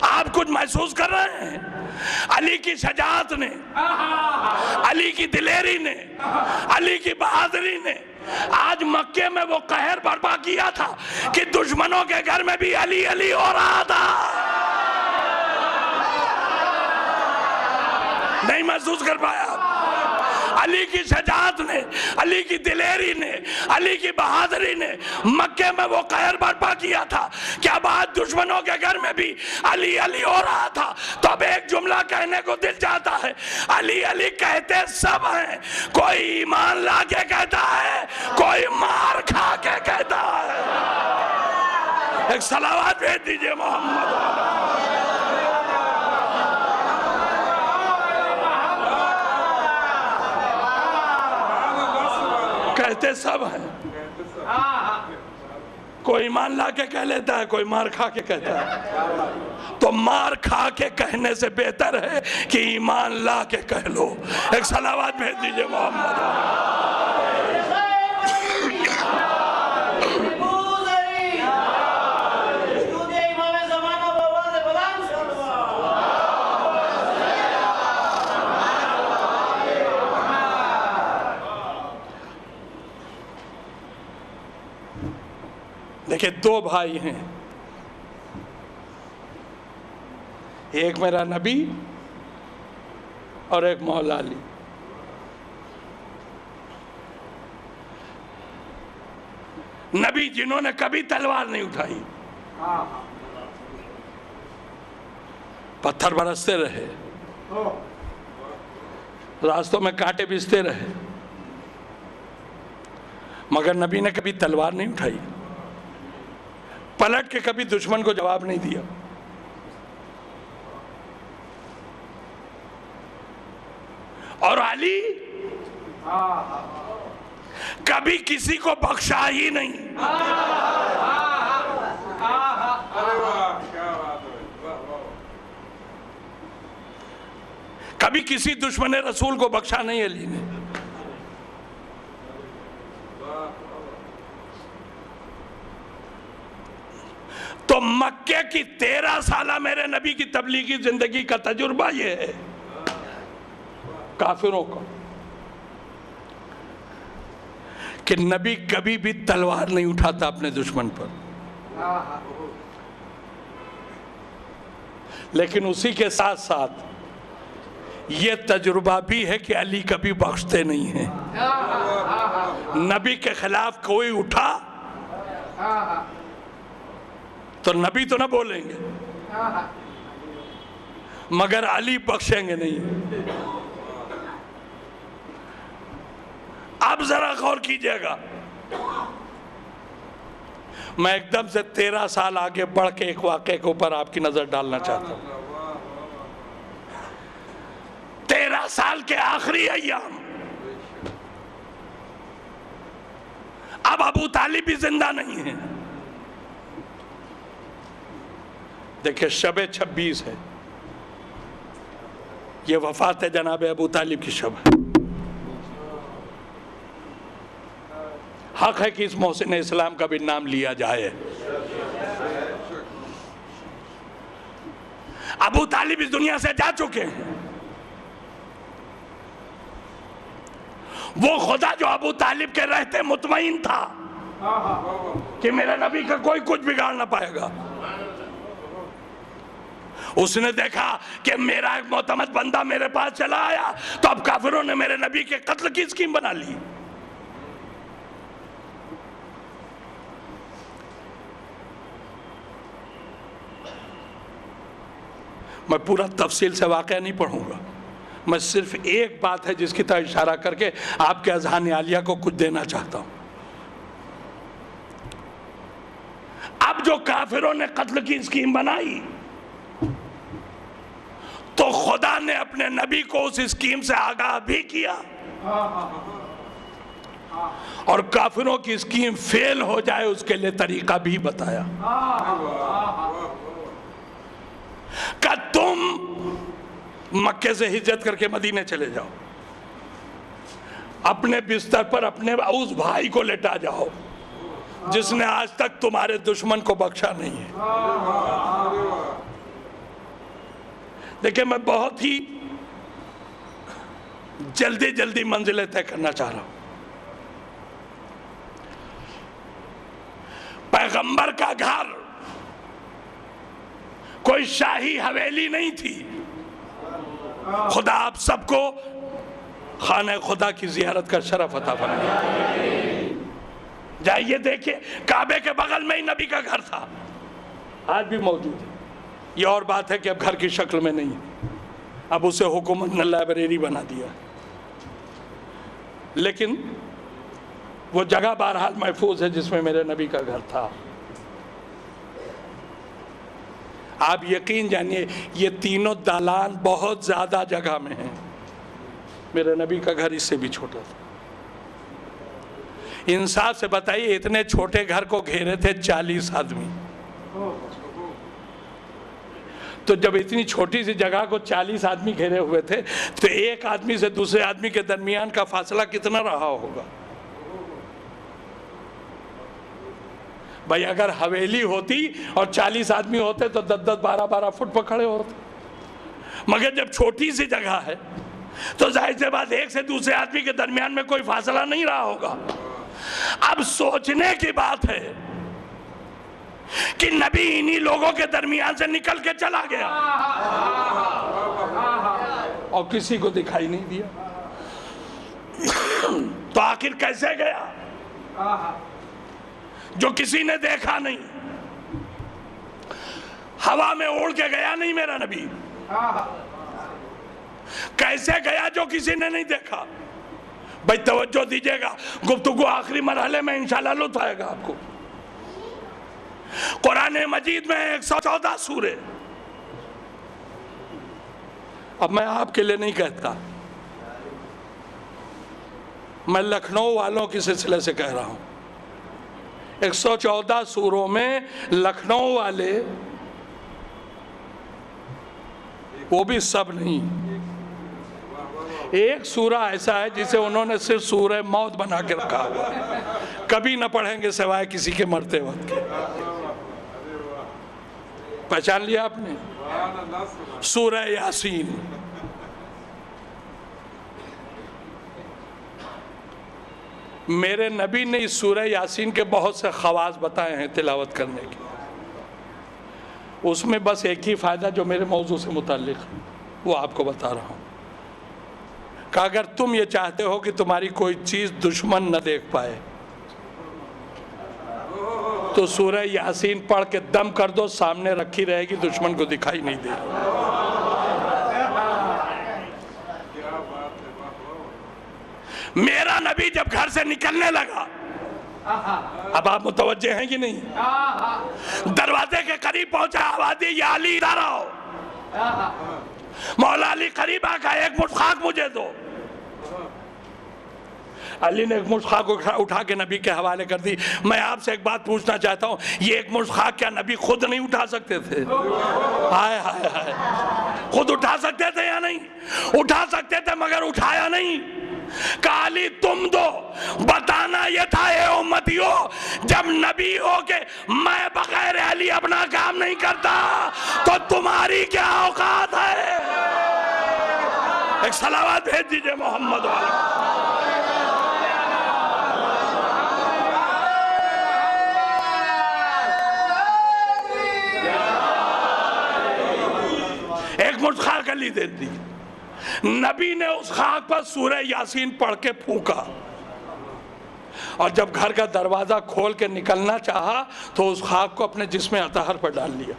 S2: آپ کچھ محسوس کر رہے ہیں؟ علی کی شجاعت نے، علی کی دلیری نے، علی کی بہادری نے آج مکے میں وہ قہر برپا کیا تھا کہ دشمنوں کے گھر میں بھی علی علی ہو رہا تھا۔ نہیں محسوس کر پایا؟ علی کی شجاعت نے، علی کی دلیری نے، علی کی بہادری نے مکے میں وہ قہر برپا کیا تھا کہ اب آج دشمنوں کے گھر میں بھی علی علی ہو رہا تھا۔ تو اب ایک جملہ کہنے کو دل چاہتا ہے، علی علی کہتے سب ہیں، کوئی ایمان لا کے کہتا ہے، کوئی مار کھا کے کہتا ہے۔ ایک صلوات بھیج دیجئے محمد۔ کہتے سب ہیں، کوئی ایمان لا کے کہہ لیتا ہے، کوئی مار کھا کے کہتا ہے۔ تو مار کھا کے کہنے سے بہتر ہے کہ ایمان لا کے کہہ لو۔ ایک صلوات بھیج دیجئے محمد۔ دیکھیں دو بھائی ہیں، ایک میرا نبی اور ایک مولا علی۔ نبی جنہوں نے کبھی تلوار نہیں اٹھائی، پتھر برستے رہے، راستوں میں کانٹے بجتے رہے، مگر نبی نے کبھی تلوار نہیں اٹھائی، پلٹ کے کبھی دشمن کو جواب نہیں دیا۔ اور علی کبھی کسی کو بخشا ہی نہیں۔ کبھی کسی دشمن رسول کو بخشا نہیں علی نے۔ تو مکے کی 13 سالہ میرے نبی کی تبلیغی زندگی کا تجربہ یہ ہے کافروں کا کہ نبی کبھی بھی تلوار نہیں اٹھاتا اپنے دشمن پر، لیکن اسی کے ساتھ ساتھ یہ تجربہ بھی ہے کہ علی کبھی بخشتے نہیں ہیں۔ نبی کے خلاف کوئی اٹھا تو نبی تو نہ بولیں گے مگر علی بخشیں گے نہیں۔ اب ذرا غور کیجئے گا، میں ایک دم سے 13 سال آگے بڑھ کے ایک واقعے کے اوپر آپ کی نظر ڈالنا چاہتا ہوں۔ 13 سال کے آخری ایام، اب ابو طالب بھی زندہ نہیں ہے، دیکھیں شب 26 ہے، یہ وفات ہے جناب ابو طالب کی شب ہے۔ حق ہے کہ اس محسن اسلام کا بھی نام لیا جائے۔ ابو طالب اس دنیا سے جا چکے ہیں۔ وہ خدا جو ابو طالب کے رہتے مطمئن تھا کہ میرے نبی کا کوئی کچھ بگاڑ نہ پائے گا، اس نے دیکھا کہ میرا ایک معتمد بندہ میرے پاس چلا آیا تو اب کافروں نے میرے نبی کے قتل کی اسکیم بنا لی۔ میں پورا تفصیل سے واقعہ نہیں پڑھوں گا، میں صرف ایک بات ہے جس کی طرح اشارہ کر کے آپ کے اذہان عالیہ کو کچھ دینا چاہتا ہوں۔ اب جو کافروں نے قتل کی اسکیم بنائی تو خدا نے اپنے نبی کو اس اسکیم سے آگاہ بھی کیا اور کافروں کی اسکیم فیل ہو جائے اس کے لیے طریقہ بھی بتایا کہ تم مکے سے ہجرت کر کے مدینے چلے جاؤ، اپنے بستر پر اپنے اس بھائی کو لٹا جاؤ جس نے آج تک تمہارے دشمن کو بخشا نہیں ہے۔ دیکھیں میں بہت ہی جلدی منزلیں طے کرنا چاہ رہا ہوں۔ پیغمبر کا گھر کوئی شاہی حویلی نہیں تھی۔ خدا آپ سب کو خانہ خدا کی زیارت کا شرف عطا فرمائے۔ جائیے دیکھیں کعبے کے بغل میں ہی نبی کا گھر تھا، آج بھی موجود ہے۔ یہ اور بات ہے کہ اب گھر کی شکل میں نہیں ہے، اب اسے حکومت نے لائبریری بنا دیا، لیکن وہ جگہ بہرحال محفوظ ہے جس میں میرے نبی کا گھر تھا۔ آپ یقین جانیے یہ تینوں دالان بہت زیادہ جگہ میں ہیں، میرے نبی کا گھر اس سے بھی چھوٹا تھا۔ انصاف سے بتائیے اتنے چھوٹے گھر کو گھیرے تھے 40 آدمی، تو جب اتنی چھوٹی سی جگہ کو 40 آدمی گھیرے ہوئے تھے تو ایک آدمی سے دوسرے آدمی کے درمیان کا فاصلہ کتنا رہا ہوگا؟ بھائی اگر حویلی ہوتی اور 40 آدمی ہوتے تو 10-10 12-12 فٹ پر کھڑے ہوتے، مگر جب چھوٹی سی جگہ ہے تو ظاہر سی بات ایک سے دوسرے آدمی کے درمیان میں کوئی فاصلہ نہیں رہا ہوگا۔ اب سوچنے کی بات ہے کہ نبی انہی لوگوں کے درمیان سے نکل کے چلا گیا اور کسی کو دکھائی نہیں دیا، تو آخر کیسے گیا جو کسی نے دیکھا نہیں؟ ہوا میں اڑ کے گیا نہیں میرا نبی، کیسے گیا جو کسی نے نہیں دیکھا؟ بھائی توجہ دیجئے گا، گفتگو آخری مرحلے میں انشاءاللہ لطف آئے گا آپ کو۔ قرآن مجید میں 114 سورے، اب میں آپ کے لیے نہیں کہتا، میں لکھنؤ والوں کے سلسلے سے کہہ رہا ہوں۔ 114 سوروں میں لکھنؤ والے، وہ بھی سب نہیں، ایک سورہ ایسا ہے جسے انہوں نے صرف سورہ موت بنا کے رکھا ہوا ہے، کبھی نہ پڑھیں گے سوائے کسی کے مرتے وقت کے۔ پہچان لیا آپ نے؟ سورہ یاسین۔ میرے نبی نے اس سورہ یاسین کے بہت سے خواص بتائے ہیں تلاوت کرنے کے، اس میں بس ایک ہی فائدہ جو میرے موضوع سے متعلق ہے وہ آپ کو بتا رہا ہوں کہ اگر تم یہ چاہتے ہو کہ تمہاری کوئی چیز دشمن نہ دیکھ پائے تو سورہ یاسین پڑھ کے دم کر دو، سامنے رکھی رہے گی، دشمن کو دکھائی نہیں دے گی۔ میرا نبی جب گھر سے نکلنے لگا، اب آپ متوجہ ہیں کہ نہیں؟ دروازے کے قریب پہنچا، آواز دی یا علی ادھر آؤ، مولا علی قریب آ کہا ایک مٹھ خاک مجھے دو۔ علی نے ایک مٹھ خاک کو اٹھا کے نبی کے حوالے کر دی. میں آپ سے ایک بات پوچھنا چاہتا ہوں, یہ ایک مٹھ خاک کیا نبی خود نہیں اٹھا سکتے تھے؟ ہائے ہائے ہائے, خود اٹھا سکتے تھے یا نہیں؟ اٹھا سکتے تھے مگر اٹھایا نہیں. کہا علی تم دو, بتانا یہ تھا اے امتیوں جب نبی ہو کہ میں بغیر علی اپنا کام نہیں کرتا تو تمہاری کیا اوقات ہے؟ ایک صلوات بھیج دیجئے محمد والا. ایک مٹھ خاک علی دے دی. نبی نے اس خاک پر سورہ یاسین پڑھ کے پھونکا, اور جب گھر کا دروازہ کھول کے نکلنا چاہا تو اس خاک کو اپنے جسم اطہر پر ڈال لیا.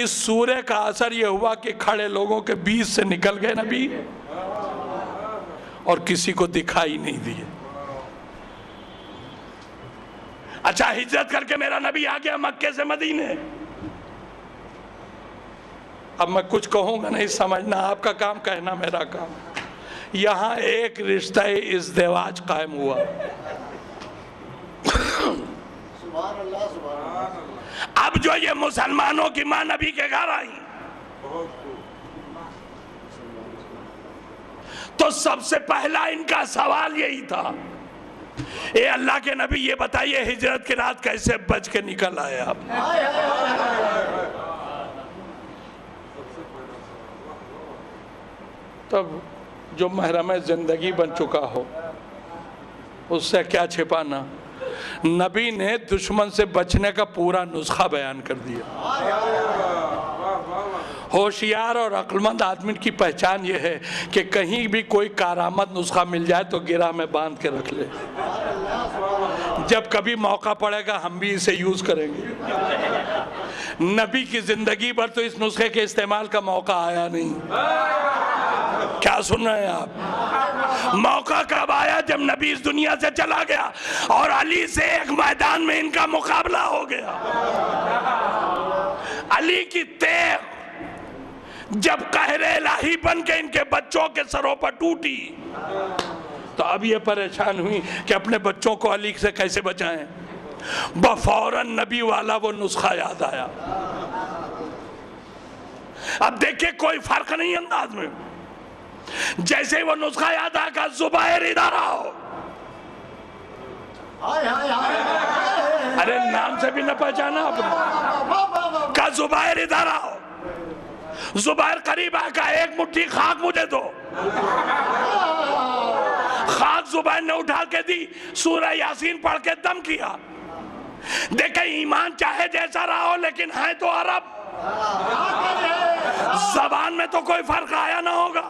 S2: اس سورہ کا اثر یہ ہوا کہ کھڑے لوگوں کے بیچ سے نکل گئے نبی اور کسی کو دکھائی نہیں دیے. اچھا, ہجرت کر کے میرا نبی آ گیا مکے سے مدینے. اب میں کچھ کہوں گا نہیں سمجھنا, آپ کا کام کہنا, میرا کام. یہاں ایک رشتہ ازدواج قائم ہوا. اب جو یہ مسلمانوں کی ماں نبی کے گھر آئی تو سب سے پہلا ان کا سوال یہی تھا, اے اللہ کے نبی یہ بتائیے ہجرت کی رات کیسے بچ کے نکل آئے آپ؟ تب جو محرم زندگی بن چکا ہو اس سے کیا چھپانا, نبی نے دشمن سے بچنے کا پورا نسخہ بیان کر دیا. ہوشیار اور عقلمند آدمی کی پہچان یہ ہے کہ کہیں بھی کوئی کارآمد نسخہ مل جائے تو گرہ میں باندھ کے رکھ لے, جب کبھی موقع پڑے گا ہم بھی اسے یوز کریں گے. نبی کی زندگی پر تو اس نسخے کے استعمال کا موقع آیا نہیں. کیا سن رہے ہیں آپ؟ موقع کب آیا؟ جب نبی اس دنیا سے چلا گیا اور علی سے ایک میدان میں ان کا مقابلہ ہو گیا. علی کی تیغ جب قہر الہی بن کے ان کے بچوں کے سروں پر ٹوٹی تو اب یہ پریشان ہوئی کہ اپنے بچوں کو علی سے کیسے بچائیں. بفوراً نبی والا وہ نسخہ یاد آیا. اب دیکھیں کوئی فرق نہیں انداز میں. جیسے وہ نسخہ یاد آ کہا زبیر ادھر آؤ. ارے نام سے بھی نہ پہچانا آپ نے. کہا زبیر ادھر آؤ. زبیر قریب آ کہا ایک مٹھی خاک مجھے دو. خاک زبیر نے اٹھا کے دی, سورہ یاسین پڑھ کے دم کیا. دیکھیں ایمان چاہے جیسا رہا ہو لیکن ہے تو عرب, زبان میں تو کوئی فرق آیا نہ ہوگا.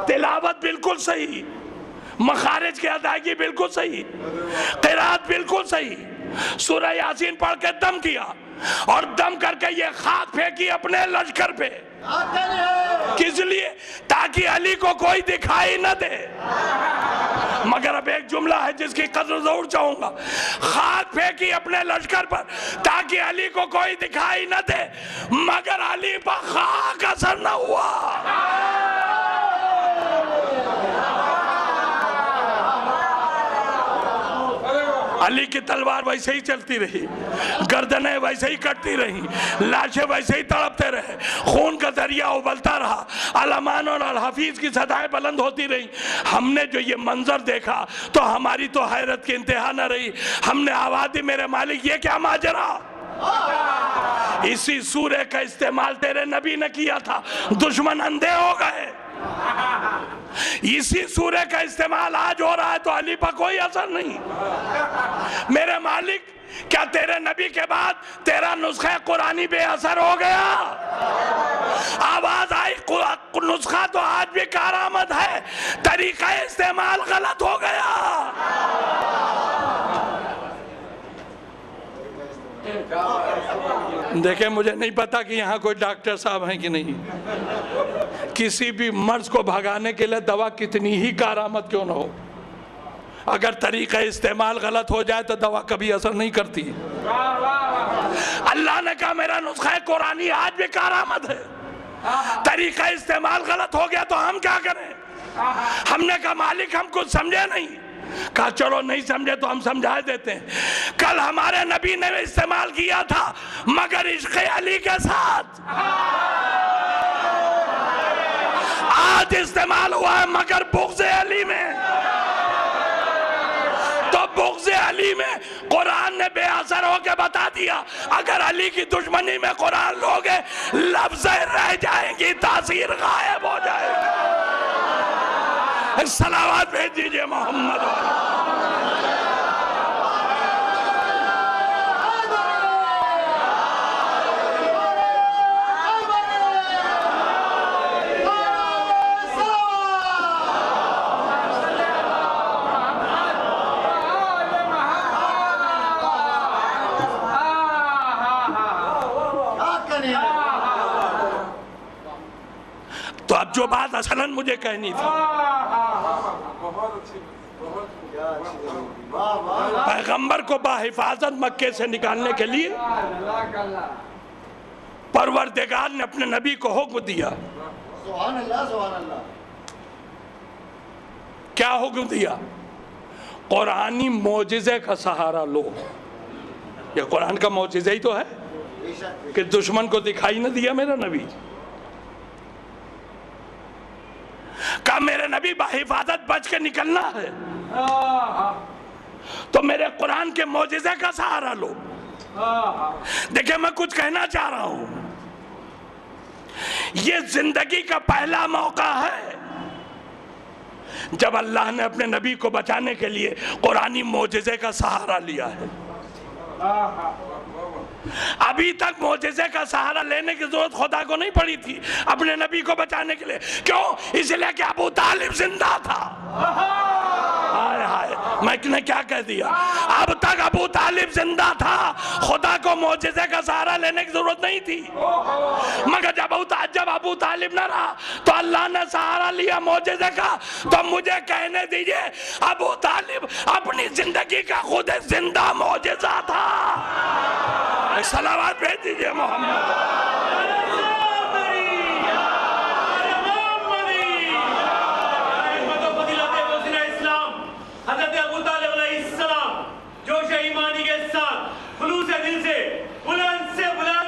S2: تلاوت بالکل صحیح, مخارج کی ادائیگی بالکل صحیح, قرات بالکل صحیح. سورہ یاسین پڑھ کے دم کیا اور دم کر کے یہ خاک پھینکی اپنے لشکر پہ. کس لیے؟ تاکہ علی کو کوئی دکھائی نہ دے. مگر اب ایک جملہ ہے جس کی قدر ضرور چاہوں گا. خاک پھینکی اپنے لشکر پر تاکہ علی کو کوئی دکھائی نہ دے, مگر علی پر خاک اثر نہ ہوا. علی کی تلوار ویسے ہی چلتی رہی, گردنیں ویسے ہی کٹتی رہی, لاشیں ویسے ہی تڑپتے رہے, خون کا دریا ابلتا رہا, علمان اور الحفیظ کی صدائیں بلند ہوتی رہی. ہم نے جو یہ منظر دیکھا تو ہماری تو حیرت کی انتہا نہ رہی. ہم نے آواز دی میرے مالک یہ کیا ماجرا. اسی سورہ کا استعمال تیرے نبی نے کیا تھا, دشمن اندھے ہو گئے. اسی سورہ کا استعمال آج ہو رہا ہے تو علی پر کوئی اثر نہیں. میرے مالک کیا تیرے نبی کے بعد تیرا نسخہ قرآنی بے اثر ہو گیا؟ آواز آئی نسخہ تو آج بھی کارآمد ہے, طریقہ استعمال غلط ہو گیا. دیکھیں مجھے نہیں پتا کہ یہاں کوئی ڈاکٹر صاحب ہیں کہ نہیں. کسی بھی مرض کو بھگانے کے لیے دوا کتنی ہی کارآمد کیوں نہ ہو, اگر طریقہ استعمال غلط ہو جائے تو دوا کبھی اثر نہیں کرتی. اللہ نے کہا میرا نسخہ قرآنی آج بھی کارآمد ہے, طریقہ استعمال غلط ہو گیا تو ہم کیا کریں. ہم نے کہا مالک ہم کچھ سمجھے نہیں. کہا چلو نہیں سمجھے تو ہم سمجھا دیتے ہیں. کل ہمارے نبی نے استعمال کیا تھا مگر عشق علی کے ساتھ. آج استعمال ہوا ہے مگر بغض علی میں. تو بغض علی میں قرآن نے بے اثر ہو کے بتا دیا اگر علی کی دشمنی میں قرآن لوگے لفظیں رہ جائیں گی تاثیر غائب ہو جائے گی. صلوات بھیج دیجئے محمد. تو اب جو بات اصلاً مجھے کہنی تھی پیغمبر کو بحفاظت مکے سے نکالنے کے لیے پروردگار نے اپنے نبی کو حکم دیا.
S3: سبحان اللہ سبحان اللہ.
S2: کیا حکم دیا؟ قرآنی معجزے کا سہارا لو. یہ قرآن کا معجزہ ہی تو ہے کہ دشمن کو دکھائی نہ دیا میرا نبی. کہا میرے نبی بحفاظت بچ کے نکلنا ہے تو میرے قرآن کے معجزے کا سہارا لو. دیکھیں میں کچھ کہنا چاہ رہا ہوں. یہ زندگی کا پہلا موقع ہے جب اللہ نے اپنے نبی کو بچانے کے لیے قرآنی معجزے کا سہارا لیا ہے. ابھی تک معجزے کا سہارا لینے کی ضرورت خدا کو نہیں پڑی تھی اپنے نبی کو بچانے کے لیے. کیوں؟ اس لیے کہ ابو طالب زندہ تھا. ہائے ہائے میں نے کیا کہہ دیا. اب تک ابو طالب زندہ تھا خدا کو معجزے کا سہارا لینے کی ضرورت نہیں تھی. مگر جب ابو طالب نہ رہا تو اللہ نے سہارا لیا معجزے کا. تو مجھے کہنے دیجئے ابو طالب اپنی زندگی کا خود زندہ معجزہ تھا. صلوات بھیج دیجئے محمد.
S4: حضرت ابو طالب علیہ السلام جوش ایمانی کے ساتھ خلوص دل سے بلند سلام.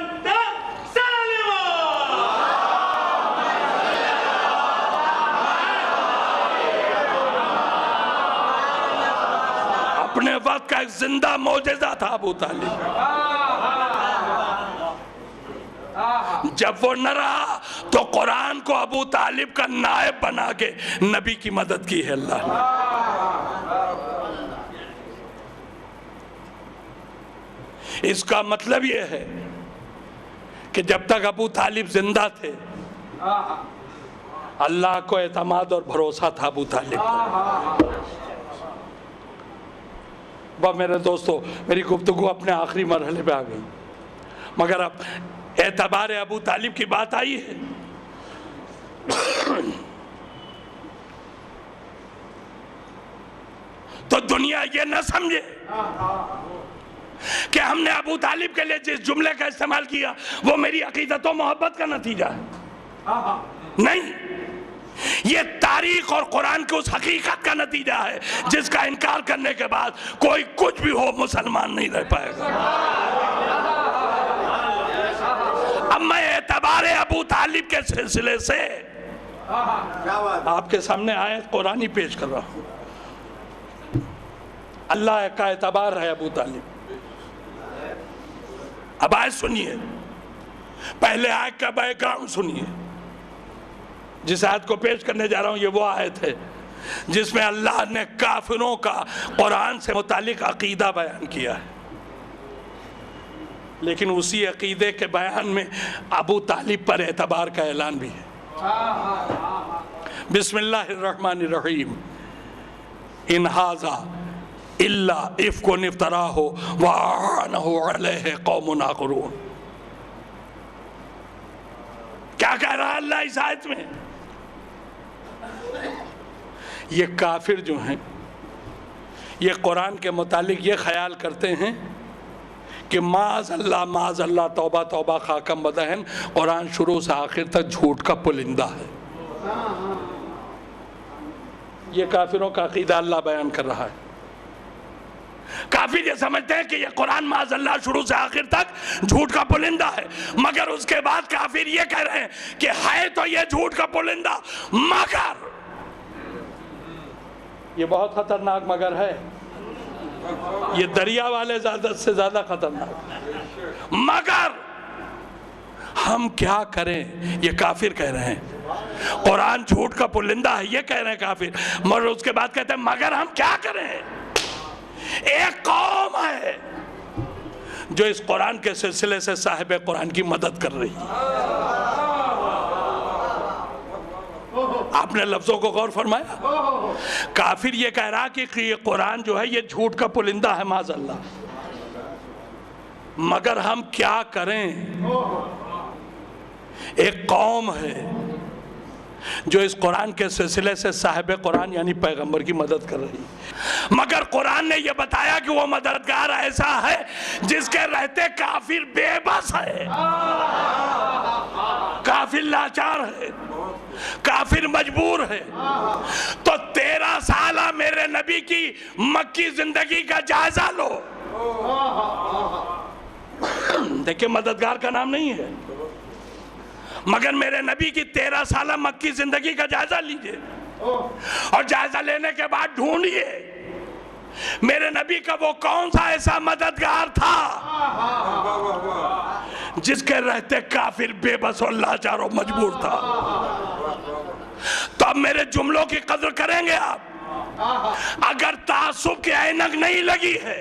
S2: اپنے وقت کا ایک زندہ معجزہ تھا ابو طالب. جب وہ نہ رہا تو قرآن کو ابو طالب کا نائب بنا کے نبی کی مدد کی ہے اللہ نے. اس کا مطلب یہ ہے کہ جب تک ابو طالب زندہ تھے اللہ کو اعتماد اور بھروسہ تھا ابو طالب پر. میرے دوستو میری گفتگو اپنے آخری مرحلے پہ آ گئی مگر اب اعتبار ابو طالب کی بات آئی ہے. تو دنیا یہ نہ سمجھے کہ ہم نے ابو طالب کے لیے جس جملے کا استعمال کیا وہ میری عقیدت و محبت کا نتیجہ ہے. نہیں، یہ تاریخ اور قرآن کی اس حقیقت کا نتیجہ ہے جس کا انکار کرنے کے بعد کوئی کچھ بھی ہو مسلمان نہیں رہ پائے گا. اب میں اعتبار ابو طالب کے سلسلے سے آپ کے سامنے آیت قرآنی پیش کر رہا ہوں. اللہ کا اعتبار ہے ابو طالب. اب آیت سنیے، پہلے آیت کا بیک گراؤنڈ سنیے. جس آیت کو پیش کرنے جا رہا ہوں یہ وہ آیت ہے جس میں اللہ نے کافروں کا قرآن سے متعلق عقیدہ بیان کیا ہے، لیکن اسی عقیدے کے بیان میں ابو طالب پر اعتبار کا اعلان بھی ہے. بسم اللہ الرحمن الرحیم. ان ھذا الا افک افتراہ واعنہ علیہ قوم آخرون. کیا کہہ رہا ہے اللہ اس آیت میں؟ یہ کافر جو ہیں یہ قرآن کے متعلق یہ خیال کرتے ہیں کہ معاذ اللہ توبہ توبہ خاکم بدہن قرآن شروع سے آخر تک جھوٹ کا پلندہ ہے. یہ کافروں کا عقیدہ اللہ بیان کر رہا ہے۔ کافر یہ سمجھتے ہیں کہ یہ قرآن معاذ اللہ شروع سے آخر تک جھوٹ کا پلندہ ہے، مگر اس کے بعد کافر یہ کہہ رہے ہیں کہ ہے تو یہ جھوٹ کا پلندہ مگر، یہ بہت خطرناک مگر ہے، یہ دریا والے زیادہ سے زیادہ خطرناک، مگر ہم کیا کریں، یہ کافر کہہ رہے ہیں قرآن جھوٹ کا پلندہ ہے، یہ کہہ رہے ہیں کافر، مگر اس کے بعد کہتے ہیں مگر ہم کیا کریں۔ ایک قوم ہے جو اس قرآن کے سلسلے سے صاحب قرآن کی مدد کر رہی ہے۔ آپ نے لفظوں کو غور فرمایا؟ کافر یہ کہہ رہا کہ یہ قرآن جو ہے یہ جھوٹ کا پلندہ ہے معاذ اللہ، مگر ہم کیا کریں۔ ایک قوم ہے جو اس قرآن کے سلسلے سے صاحب قرآن یعنی پیغمبر کی مدد کر رہی ہے، مگر قرآن نے یہ بتایا کہ وہ مددگار ایسا ہے جس کے رہتے کافر بے بس ہے، کافر لاچار ہے، کافر مجبور ہے۔ تو 13 سالہ میرے نبی کی مکی زندگی کا جائزہ لو، دیکھیں مددگار کا نام نہیں ہے، مگر میرے نبی کی 13 سالہ مکی زندگی کا جائزہ لیجئے، اور جائزہ لینے کے بعد ڈھونڈیے میرے نبی کا وہ کون سا ایسا مددگار تھا جس کے رہتے کافر بے بس اور لاچار و مجبور تھا۔ تو اب میرے جملوں کی قدر کریں گے آپ، اگر تعصب کی عینک نہیں لگی ہے،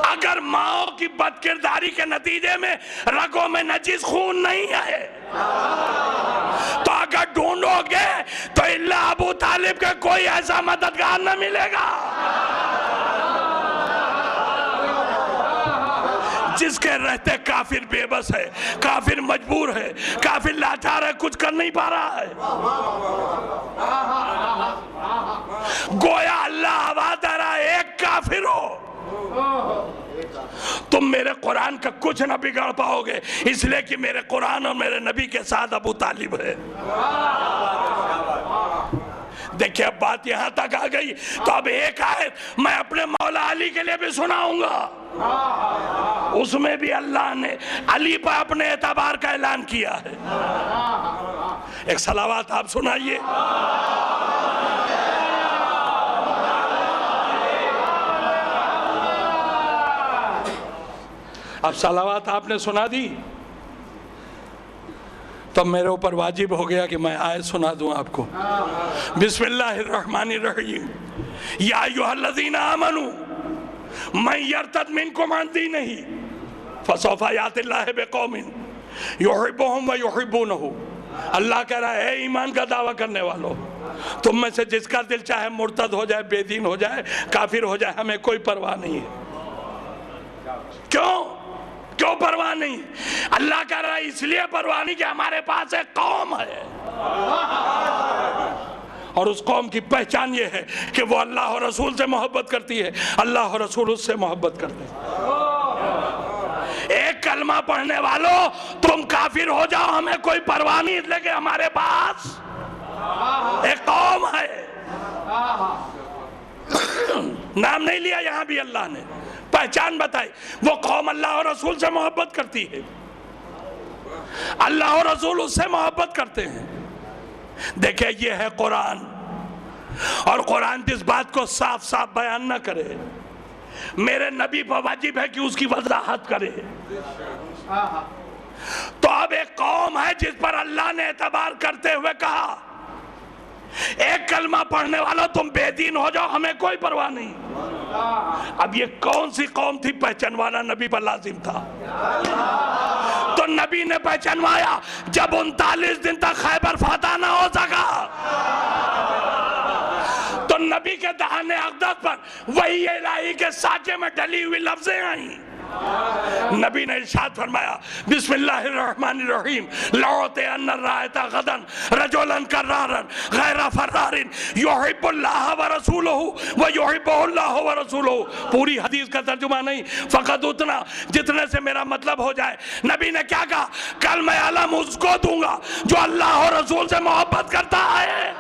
S2: اگر ماؤں کی بد کرداری کے نتیجے میں رگوں میں نجس خون نہیں ہے، تو اگر ڈھونڈو گے تو اللہ ابو طالب کے کوئی ایسا مددگار نہ ملے گا جس کے رہتے کافر بے بس ہے، کافر مجبور ہے، کافر لاچار ہے، کچھ کر نہیں پا رہا ہے۔ گویا اللہ آواز دے رہا ہے ایک کافر ہو تم میرے قرآن کا کچھ نہ بگاڑ پاؤ گے، اس لیے کہ میرے قرآن اور میرے نبی کے ساتھ ابو طالب ہے۔ دیکھیں اب بات یہاں تک آ گئی، تو اب ایک آیت میں اپنے مولا علی کے لیے بھی سناؤں گا، اس میں بھی اللہ نے علی پر اپنے اعتبار کا اعلان کیا ہے۔ ایک صلوات آپ سنائیے۔ اب صلوات آپ نے سنا دی تو میرے اوپر واجب ہو گیا کہ میں آیت سنا دوں آپ کو۔ بسم اللہ الرحمن الرحیم، یا ایھا الذین آمنوا من یرتد منکم عن دینہ فسوف یأتی اللہ بقوم یحبہم ویحبونہ۔ اللہ کہہ رہا ہے اے ایمان کا دعویٰ کرنے والو، تم میں سے جس کا دل چاہے مرتد ہو جائے، بے دین ہو جائے، کافر ہو جائے، ہمیں کوئی پرواہ نہیں ہے۔ کیوں پرواہ نہیں؟ اللہ کہہ رہا ہے اس لیے پرواہ نہیں کہ ہمارے پاس ایک قوم ہے، اور اس قوم کی پہچان یہ ہے کہ وہ اللہ اور رسول سے محبت کرتی ہے، اللہ اور رسول اس سے محبت کرتے ہیں۔ ایک کلمہ پڑھنے والوں تم کافر ہو جاؤ، ہمیں کوئی پرواہ نہیں، اس لیے کہ ہمارے پاس ایک قوم ہے۔ نام نہیں لیا یہاں بھی اللہ نے، پہچان بتائی، وہ قوم اللہ اور رسول سے محبت کرتی ہے، اللہ اور رسول اس سے محبت کرتے ہیں۔ دیکھیں یہ ہے قرآن، اور قرآن جس بات کو صاف صاف بیان نہ کرے، میرے نبی پر واجب ہے کہ اس کی وضاحت کرے۔ تو اب ایک قوم ہے جس پر اللہ نے اعتبار کرتے ہوئے کہا ایک کلمہ پڑھنے والا تم بے دین ہو جاؤ، ہمیں کوئی پرواہ نہیں۔ اب یہ کون سی قوم تھی؟ پہچانوانا نبی پر لازم تھا، تو نبی نے پہچانوایا جب 39 دن تک خیبر فتح نہ ہو سکا، تو نبی کے دہانے اقدس پر وحی الہی کے سانچے میں ڈلی ہوئی لفظیں آئیں، نبی نے ارشاد فرمایا بسم اللہ الرحمن الرحیم لَأُعْطِيَنَّ الرَّائِطَ غَدًا رَجُلًا كَرَّارًا غَيْرَ فَرَّارٍ يُحِبُّ اللَّهَ وَرَسُولُهُ وَيُحِبُّهُ اللَّهُ وَرَسُولُهُ. پوری حدیث کا ترجمہ نہیں، فقط اتنا جتنے سے میرا مطلب ہو جائے. نبی نے کیا کہا؟ کل میں علم اس کو دوں گا جو اللہ اور رسول سے محبت کرتا ہے.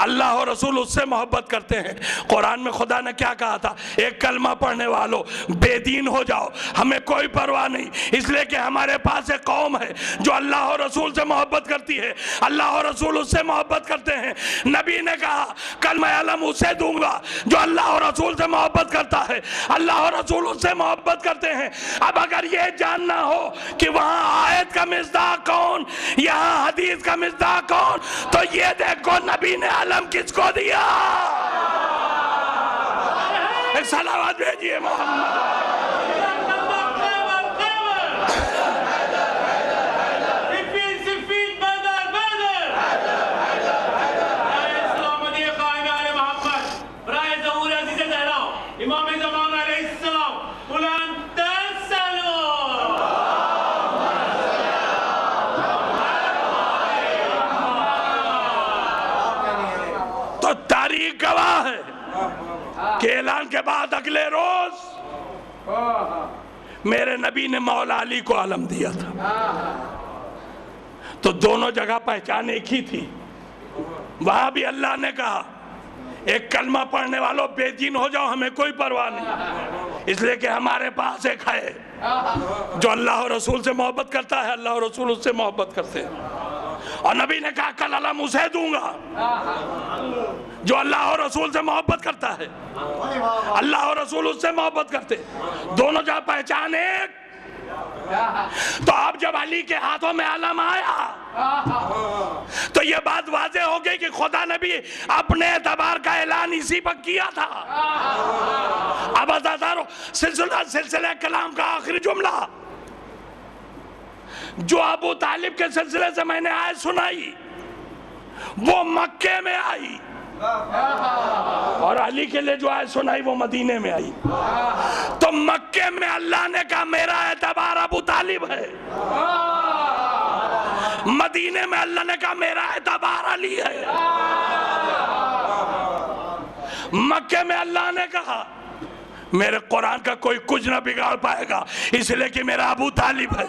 S2: اللہ اور رسول اس سے محبت کرتے ہیں. قرآن میں خدا نے کیا کہا تھا؟ ایک کلمہ پڑھنے والوں بے دین ہو جاؤ، ہمیں کوئی پرواہ نہیں، اس لیے کہ ہمارے پاس ایک قوم ہے جو اللہ اور رسول سے محبت کرتی ہے، اللہ اور رسول اس سے محبت کرتے ہیں. نبی نے کہا کل میں علم اسے دوں گا جو اللہ اور رسول سے محبت کرتا ہے، اللہ اور رسول اس سے محبت کرتے ہیں. اب اگر یہ جاننا ہو کہ وہاں آیت کا مصداق کون، یہاں حدیث کا مصداق کون، تو یہ دیکھو نبی نے علم کس کو دیا. ایک صلوات بھیجئے محمد. تو تاریخ گواہ ہے کہ اعلان کے بعد اگلے روز میرے نبی نے مولا علی کو علم دیا تھا. تو دونوں جگہ پہچان ایک ہی تھی. وہاں بھی اللہ نے کہا ایک کلمہ پڑھنے والوں بے دین ہو جاؤ، ہمیں کوئی پرواہ نہیں، اس لیے کہ ہمارے پاس ایک ہے جو اللہ اور رسول سے محبت کرتا ہے، اللہ اور رسول اس سے محبت کرتے ہیں. اور نبی نے کہا کل علم اسے دوں گا جو اللہ اور رسول سے محبت کرتا ہے، اللہ اور رسول اس سے محبت کرتے. دونوں جہاں پہچان ایک. تو اب جب علی کے ہاتھوں میں علم آیا تو یہ بات واضح ہو گئی کہ خدا نے بھی اپنے اعتبار کا اعلان اسی پر کیا تھا. اب عزیزانو سلسلہ کلام کا آخری جملہ جو ابو طالب کے سلسلے سے میں نے آیت سنائی وہ مکے میں آئی، اور علی کے لئے جو آیت سنائی وہ مدینے میں آئی. تو مکے میں اللہ نے کہا میرا اعتبار ابو طالب ہے، مدینے میں اللہ نے کہا میرا اعتبار علی ہے. مکے میں اللہ نے کہا میرے قرآن کا کوئی کچھ نہ بگاڑ پائے گا اس لیے کہ میرا ابو طالب ہے.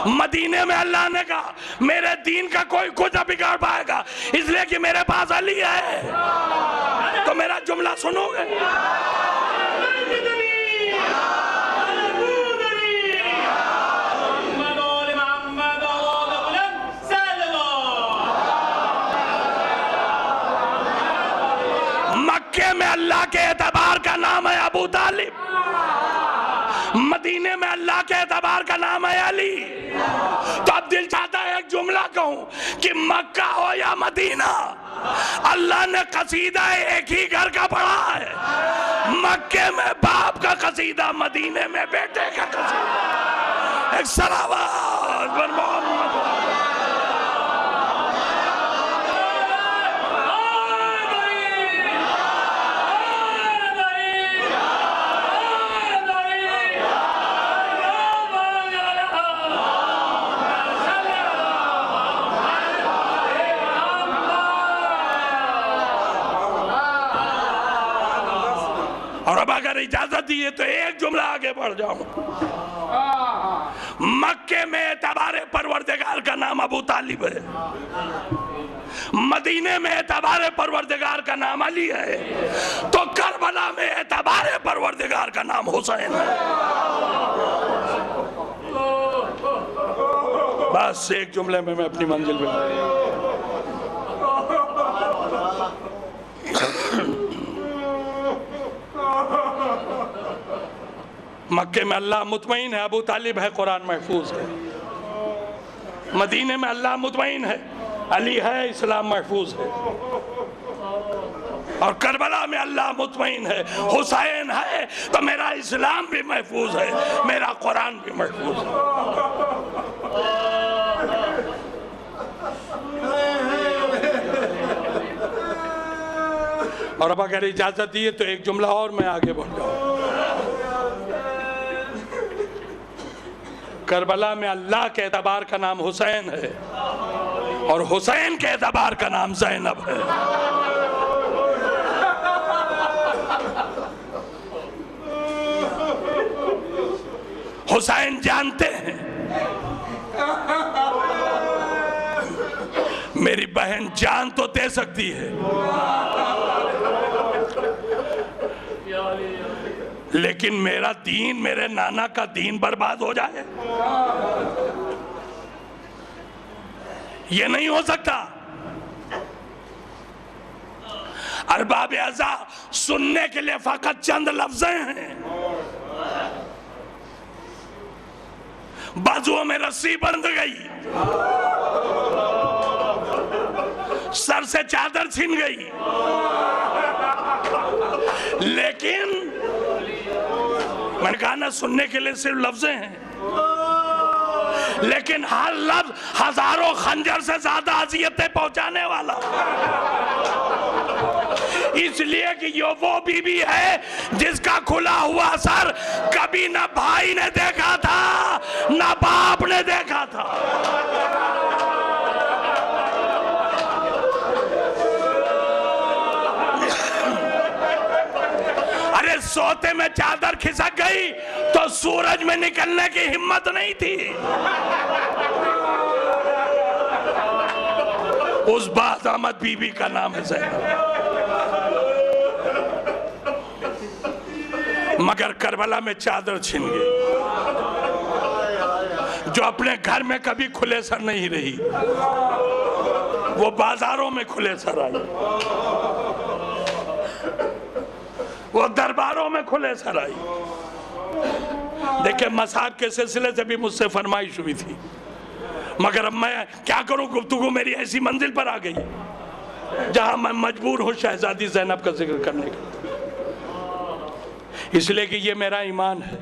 S2: مدینے میں اللہ نے کہا میرے دین کا کوئی کچھ نہ بگاڑ پائے گا اس لیے کہ میرے پاس علی ہے. تو میرا جملہ سنو گے؟ مکے میں اللہ کے اعتبار کا نام ہے ابو طالب، مدینے میں اللہ کے اعتبار کا نام ہے علی. تو اب دل چاہتا ہے ایک جملہ کہوں کہ مکہ ہو یا مدینہ اللہ نے قصیدہ ایک ہی گھر کا پڑھا ہے. مکے میں باپ کا قصیدہ، مدینے میں بیٹے کا قصیدہ. ایک صلوات پر محمد. اور اب اگر اجازت دیئے تو ایک جملہ آگے بڑھ جاؤں. مکے میں اعتبار پروردگار کا نام ابو طالب ہے، مدینے میں اعتبار پروردگار کا نام علی ہے، تو کربلا میں اعتبار پروردگار کا نام حسین ہے. بس ایک جملے میں اپنی منزل پہ. مکے میں اللہ مطمئن ہے، ابو طالب ہے، قرآن محفوظ ہے. مدینے میں اللہ مطمئن ہے، علی ہے، اسلام محفوظ ہے. اور کربلا میں اللہ مطمئن ہے، حسین ہے، تو میرا اسلام بھی محفوظ ہے، میرا قرآن بھی محفوظ ہے. اور اب اگر اجازت دیے تو ایک جملہ اور میں آگے بڑھ جاؤں. کربلا میں اللہ کے اعتبار کا نام حسین ہے اور حسین کے اعتبار کا نام زینب ہے۔ حسین جانتے ہیں میری بہن جان تو دے سکتی ہے لیکن میرا دین، میرے نانا کا دین برباد ہو جائے، یہ نہیں ہو سکتا۔ ارباب اعضاء سننے کے لیے فقط چند لفظیں ہیں، بازوؤں میں رسی بندھ گئی، سر سے چادر چھن گئی، لیکن میں نے کہا نا سننے کے لیے صرف لفظیں ہیں، لیکن ہر لفظ ہزاروں خنجر سے زیادہ اذیتیں پہنچانے والا، اس لیے کہ یہ وہ بی بی ہے جس کا کھلا ہوا سر کبھی نہ بھائی نے دیکھا تھا نہ باپ نے دیکھا تھا۔ ارے سوتے میں چادر کھسک گئی تو سورج میں نکلنے کی ہمت نہیں تھی۔ اس باز احمد بی بی کا نام ہے زینب، مگر کربلا میں چادر چھن گئی۔ جو اپنے گھر میں کبھی کھلے سر نہیں رہی وہ بازاروں میں کھلے سر آئی، وہ درباروں میں کھلے سر آئی۔ دیکھیں مصاحب کے سلسلے سے بھی مجھ سے فرمائش ہوئی تھی، مگر اب میں کیا کروں، گفتگو میری ایسی منزل پر آ گئی جہاں میں مجبور ہوں شہزادی زینب کا ذکر کرنے کا، اس لیے کہ یہ میرا ایمان ہے۔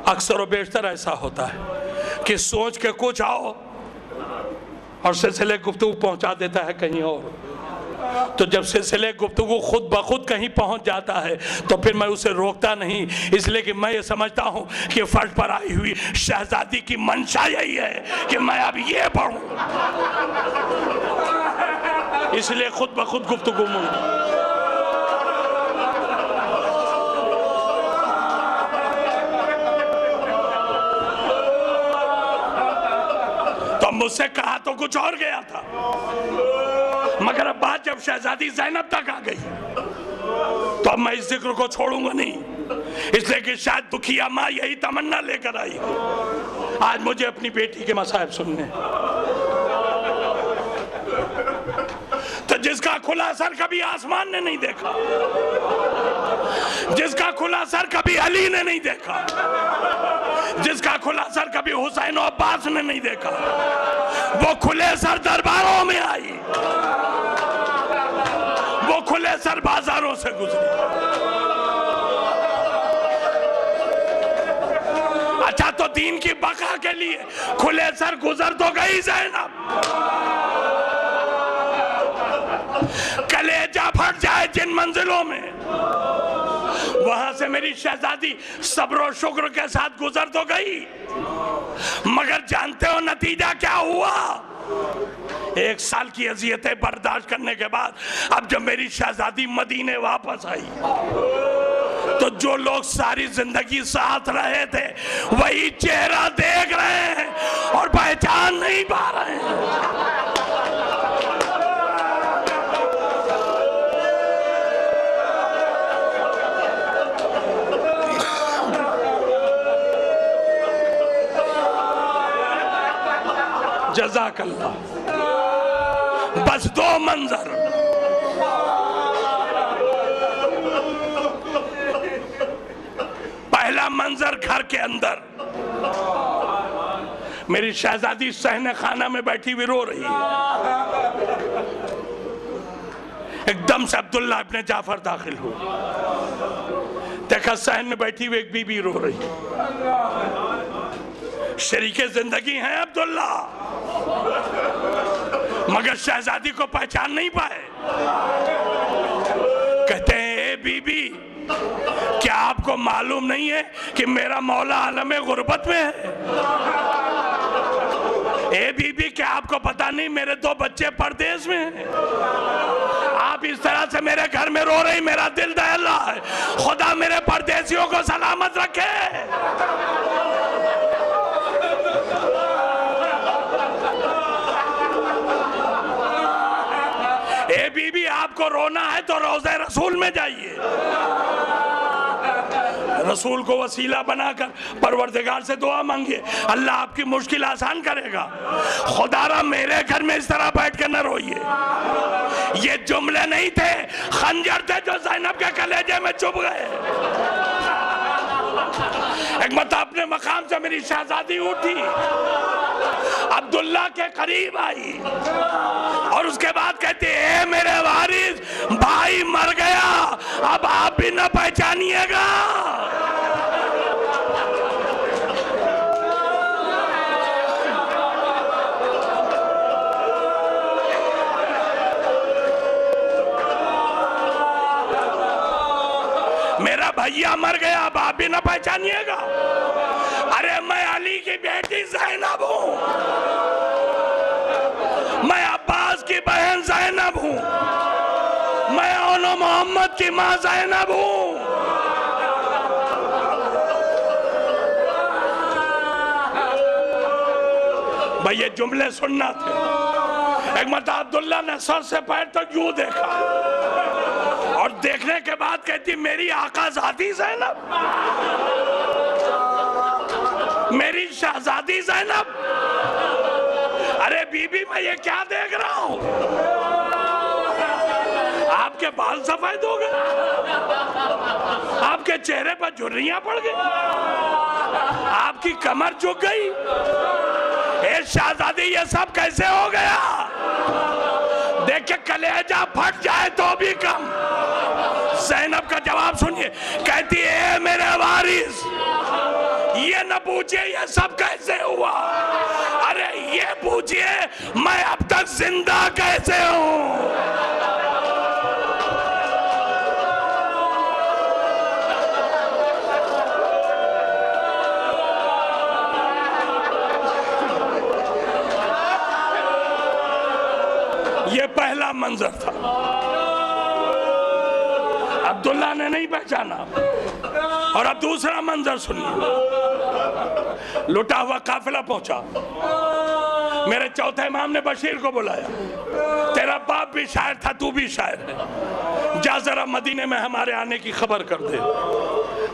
S2: اکثر و بیشتر ایسا ہوتا ہے کہ سوچ کے کچھ آؤ اور سلسلے گفتگو پہنچا دیتا ہے کہیں اور، تو جب سلسلے گفتگو خود بخود کہیں پہنچ جاتا ہے تو پھر میں اسے روکتا نہیں، اس لیے کہ میں یہ سمجھتا ہوں کہ فرش پر آئی ہوئی شہزادی کی منشا یہی ہے کہ میں اب یہ پڑھوں، اس لیے خود بخود گفتگو مڑ۔ تو مجھ سے کہا تو کچھ اور گیا تھا، مگر اب بات جب شہزادی زینب تک آ گئی تو اب میں اس ذکر کو چھوڑوں گا نہیں، اس لیے کہ شاید دکھیا ماں یہی تمنا لے کر آئی آج مجھے اپنی بیٹی کے مصائب سننے۔ تو جس کا کھلا سر کبھی آسمان نے نہیں دیکھا، جس کا کھلا سر کبھی علی نے نہیں دیکھا، جس کا کھلا سر کبھی حسین و عباس نے نہیں دیکھا، وہ کھلے سر درباروں میں آئی، وہ کھلے سر بازاروں سے گزری۔ اچھا تو دین کی بقا کے لیے کھلے سر گزر تو گئی زینب، کلیجہ پھٹ جائے جن منزلوں میں، وہاں سے میری شہزادی صبر و شکر کے ساتھ گزر تو گئی، مگر جانتے ہو نتیجہ کیا ہوا؟ 1 سال کی اذیتیں برداشت کرنے کے بعد اب جب میری شہزادی مدینے واپس آئی تو جو لوگ ساری زندگی ساتھ رہے تھے وہی چہرہ دیکھ رہے ہیں اور پہچان نہیں پا رہے ہیں۔ جزاک اللہ۔ بس 2 منظر، پہلا منظر گھر کے اندر میری شہزادی صحن خانہ میں بیٹھی ہوئی رو رہی ہے، ایک دم سے عبداللہ ابن جعفر داخل ہوئے، دیکھا صحن میں بیٹھی ہوئی ایک بی بی رو رہی ہے، شریک زندگی ہیں عبداللہ، مگر شہزادی کو پہچان نہیں پائے، کہتے ہیں اے بی بی کیا آپ کو معلوم نہیں ہے کہ میرا مولا عالم غربت میں ہے؟ اے بی بی کیا آپ کو پتا نہیں میرے 2 بچے پردیس میں ہیں؟ آپ اس طرح سے میرے گھر میں رو رہی، میرا دل دہلا ہے۔ خدا میرے پردیسیوں کو سلامت رکھے۔ اے بی بی آپ کو رونا ہے تو روضہ رسول میں جائیے، رسول کو وسیلہ بنا کر پروردگار سے دعا مانگیے، اللہ آپ کی مشکل آسان کرے گا۔ خدا را میرے گھر میں اس طرح بیٹھ کے نہ روئیے۔ یہ جملے نہیں تھے، خنجر تھے جو زینب کے کلیجے میں چبھ گئے۔ ایک مرتبہ اپنے مقام سے میری شہزادی اٹھی، عبداللہ کے قریب آئی اور اس کے بعد کہتی اے میرے وارث، بھائی مر گیا، اب آپ بھی نہ پہچانیے گا۔ میرا بھائیا مر گیا، اب آپ بھی نہ پہچانیے گا۔ ارے میں علی کی بیٹی زینب ہوں، میں عباس کی بہن زینب ہوں، میں اون محمد کی ماں زینب ہوں۔ بھائی یہ جملے سننا تھے۔ ایک مرتبہ عبداللہ نے سر سے پیر تک یوں دیکھا اور دیکھنے کے بعد کہتی میری آقا زادی زینب، میری شہزادی زینب۔ ارے بی بی میں یہ کیا دیکھ رہا ہوں؟ آپ کے بال سفید ہو گئے، آپ کے چہرے پر جھریاں پڑ گئی، آپ کی کمر جھک گئی۔ اے شہزادی یہ سب کیسے ہو گیا؟ دیکھ کے کلیجہ پھٹ جائے تو بھی کم۔ زینب کا جواب سنیے، کہتی اے میرے وارث، یہ نہ پوچھئے یہ سب کیسے ہوا، ارے یہ پوچھئے میں اب تک زندہ کیسے ہوں۔ یہ پہلا منظر تھا، عبداللہ نے نہیں پہچانا۔ اور اب دوسرا منظر سنیے، لٹا ہوا قافلہ پہنچا، میرے چوتھے امام نے بشیر کو بلایا، تیرا باپ بھی شاعر تھا، تو بھی شاعر ہے، جا ذرا مدینے میں ہمارے آنے کی خبر کر دے۔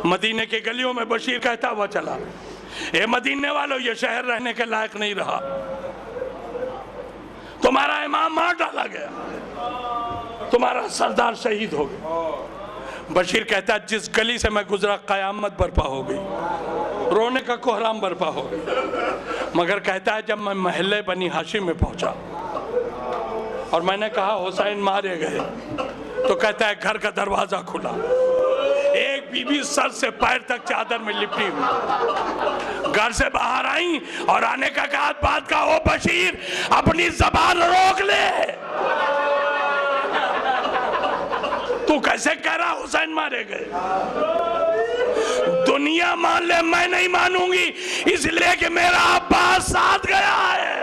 S2: مدینے کے گلیوں میں بشیر کہتا ہوا چلا، اے مدینے والوں یہ شہر رہنے کے لائق نہیں رہا، تمہارا امام مار ڈالا گیا، تمہارا سردار شہید ہو گیا۔ بشیر کہتا ہے جس گلی سے میں گزرا قیامت برپا ہو گئی، رونے کا کوہرام برپا ہو گئی۔ مگر کہتا ہے جب میں محلے بنی ہاشم میں پہنچا اور میں نے کہا حسین مارے گئے، تو کہتا ہے گھر کا دروازہ کھلا، ایک بی بی سر سے پیر تک چادر میں لپٹی ہوئی گھر سے باہر آئیں اور آنے کا کہا بات کا او بشیر اپنی زبان روک لے، تو کیسے کہہ رہا حسین مارے گئے؟ دنیا مان لے میں نہیں مانوں گی، اس لیے کہ میرا عباس ساتھ گیا ہے۔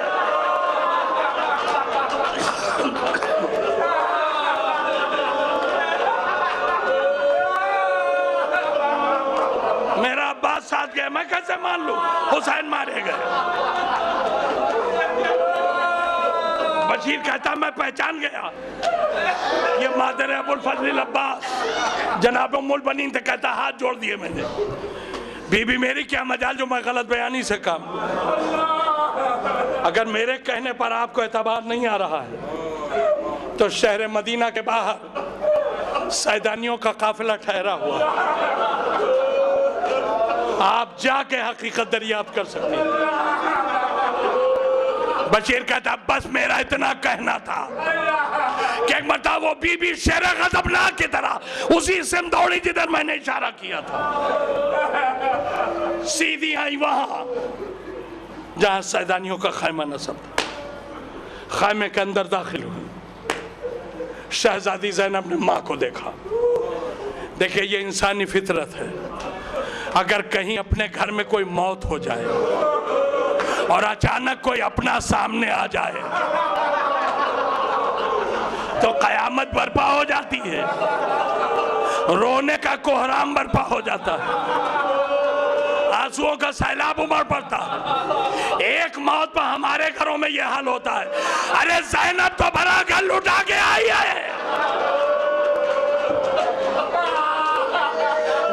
S2: میرا عباس ساتھ گیا، میں کیسے مان لوں حسین مارے گئے؟ بشیر کہتا میں پہچان گیا، یہ مادر ابو الفضل العباس جناب ام البنین تھے۔ کہتا ہاتھ جوڑ دیے میں نے، بی بی میری کیا مجال جو میں غلط بیانی سے کام، اگر میرے کہنے پر آپ کو اعتبار نہیں آ رہا ہے تو شہر مدینہ کے باہر سیدانیوں کا قافلہ ٹھہرا ہوا، آپ جا کے حقیقت دریافت کر سکتے ہیں۔ بشیر کہتا بس میرا اتنا کہنا تھا کہ ایک مرتبہ وہ بی بی شیر غضبناک کی طرح اسی سم دوڑی جدھر میں نے اشارہ کیا تھا، سیدھی آئی وہاں جہاں سیدانیوں کا خیمہ نصب تھا، خیمے کے اندر داخل ہوئی، شہزادی زینب نے ماں کو دیکھا، دیکھیں یہ انسانی فطرت ہے، اگر کہیں اپنے گھر میں کوئی موت ہو جائے اور اچانک کوئی اپنا سامنے آ جائے تو قیامت برپا ہو جاتی ہے، رونے کا کوہرام برپا ہو جاتا ہے، آنسوؤں کا سیلاب امڑ پڑتا ہے۔ ایک موت پر ہمارے گھروں میں یہ حال ہوتا ہے، ارے زینب تو بھرا گھر لٹا کے آئی ہے،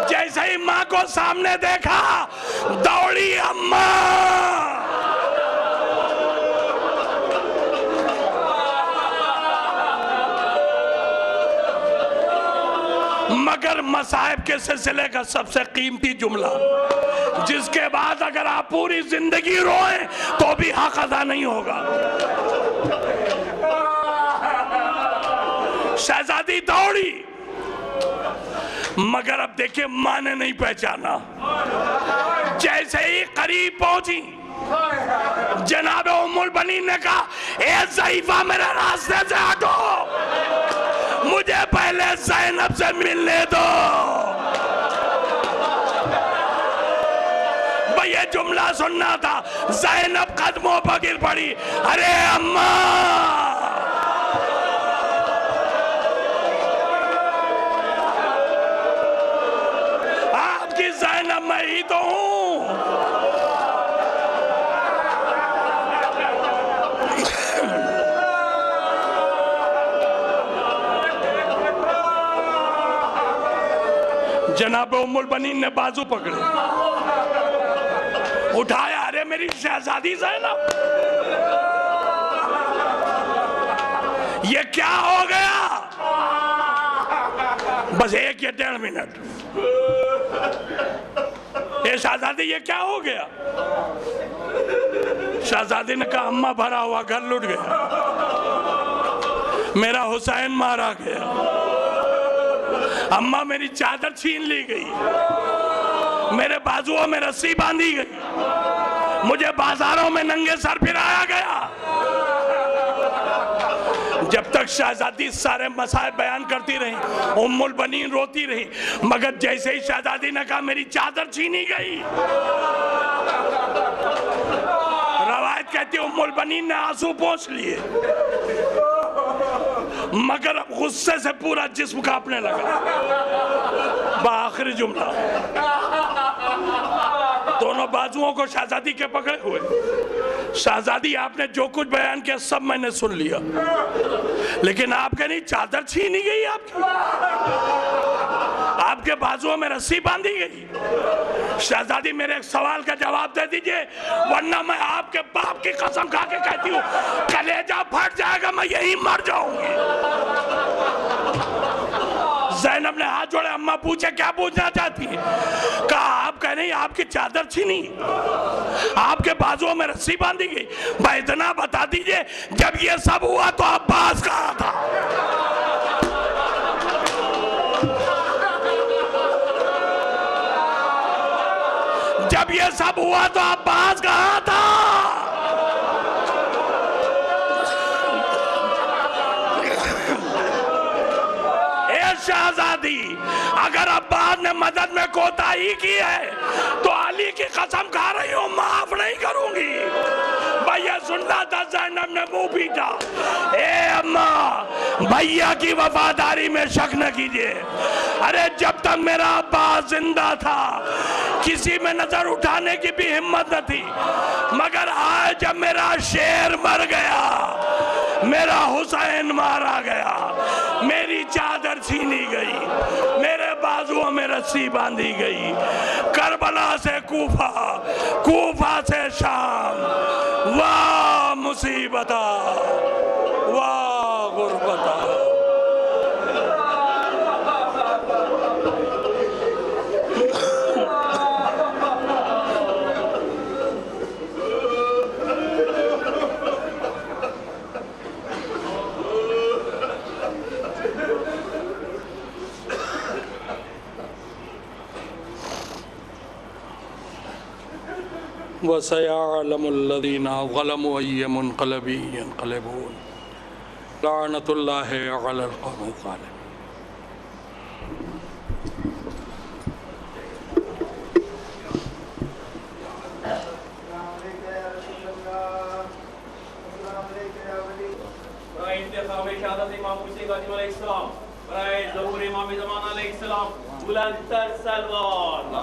S2: جیسے ہی ماں کو سامنے دیکھا دوڑی اماں۔ مگر مصائب کے سلسلے کا سب سے قیمتی جملہ جس کے بعد اگر آپ پوری زندگی روئیں تو بھی حق ادا نہیں ہوگا، شہزادی دوڑی مگر اب دیکھیں ماں نے نہیں پہچانا، جیسے ہی قریب پہنچی جناب ام البنین نے کہا اے ضعیفہ میرے راستے سے ہٹو، مجھے پہلے زینب سے ملنے دو۔ بھئی یہ جملہ سننا تھا، زینب قدموں پر گر پڑی، ارے اماں آپ کی زینب میں ہی تو ہوں۔ جناب ام البنین نے بازو پکڑے، اٹھایا، ارے میری شہزادی زینب یہ کیا ہو گیا؟ بس 1 یا 1.5 منٹ، اے شہزادی یہ کیا ہو گیا؟ شہزادی نے کہا اماں بھرا ہوا گھر لٹ گیا، میرا حسین مارا گیا، اماں میری چادر چھین لی گئی، میرے بازوؤں میں رسی باندھی گئی، مجھے بازاروں میں ننگے سر پھرایا گیا۔ جب تک شہزادی سارے مسائل بیان کرتی رہی ام البنین روتی رہی، مگر جیسے ہی شہزادی نے کہا میری چادر چھینی گئی، روایت کہتی ام البنین نے آنسو پوچھ لیے، مگر اب غصے سے پورا جسم کانپنے لگا۔ بآخری جملہ دونوں بازوؤں کو شہزادی کے پکڑے ہوئے، شہزادی آپ نے جو کچھ بیان کیا سب میں نے سن لیا، لیکن آپ کے نہیں چادر چھینی گئی، آپ کے بازوؤں میں رسی باندھی گئی۔ شہزادی میرے ایک سوال کا جواب دے دیجئے، ورنہ میں آپ کے باپ کی قسم کھا کے کہتی ہوں کلیجہ پھٹ جائے گا، میں یہی مر جاؤں گی۔ زینب نے ہاتھ جوڑے، اماں پوچھے کیا پوچھنا چاہتی ہیں؟ کہا آپ کہہ رہی آپ کی چادر چھینی، آپ کے بازوؤں میں رسی باندھی گئی، بھائی اتنا بتا دیجئے جب یہ سب ہوا تو عباس کہاں تھا؟ جب یہ سب ہوا تو عباس کہاں تھا؟ اے شہزادی اگر عباس نے مدد میں کوتاہی کی ہے تو علی کی قسم کھا رہی ہوں معاف نہیں کروں گی۔ بھیا سننا تھا، زینب نے منہ پیٹا، اے اماں بھیا کی وفاداری میں شک نہ کیجئے، ارے جب تک میرا عباس زندہ تھا کسی میں نظر اٹھانے کی بھی ہمت نہ تھی، مگر آج جب میرا شیر مر گیا، میرا حسین مارا گیا، میری چادر چھینی گئی، میرے بازوؤں میں رسی باندھی گئی، کربلا سے کوفہ، کوفہ سے شام، واہ مصیبتہ، واہ غربتہ۔ وَسَيَعْلَمُ الَّذِينَ ظَلَمُوا أَيَّ مُنْقَلَبٍ يَنْقَلِبُونَ لَعْنَةُ اللَّهِ عَلَى الْقَوْمِ الظَّالِمِينَ۔
S4: حضرت امام حسین کاظم علیہ السلام برائے ظہور امام زمان علیہ السلام بلند تر سلوات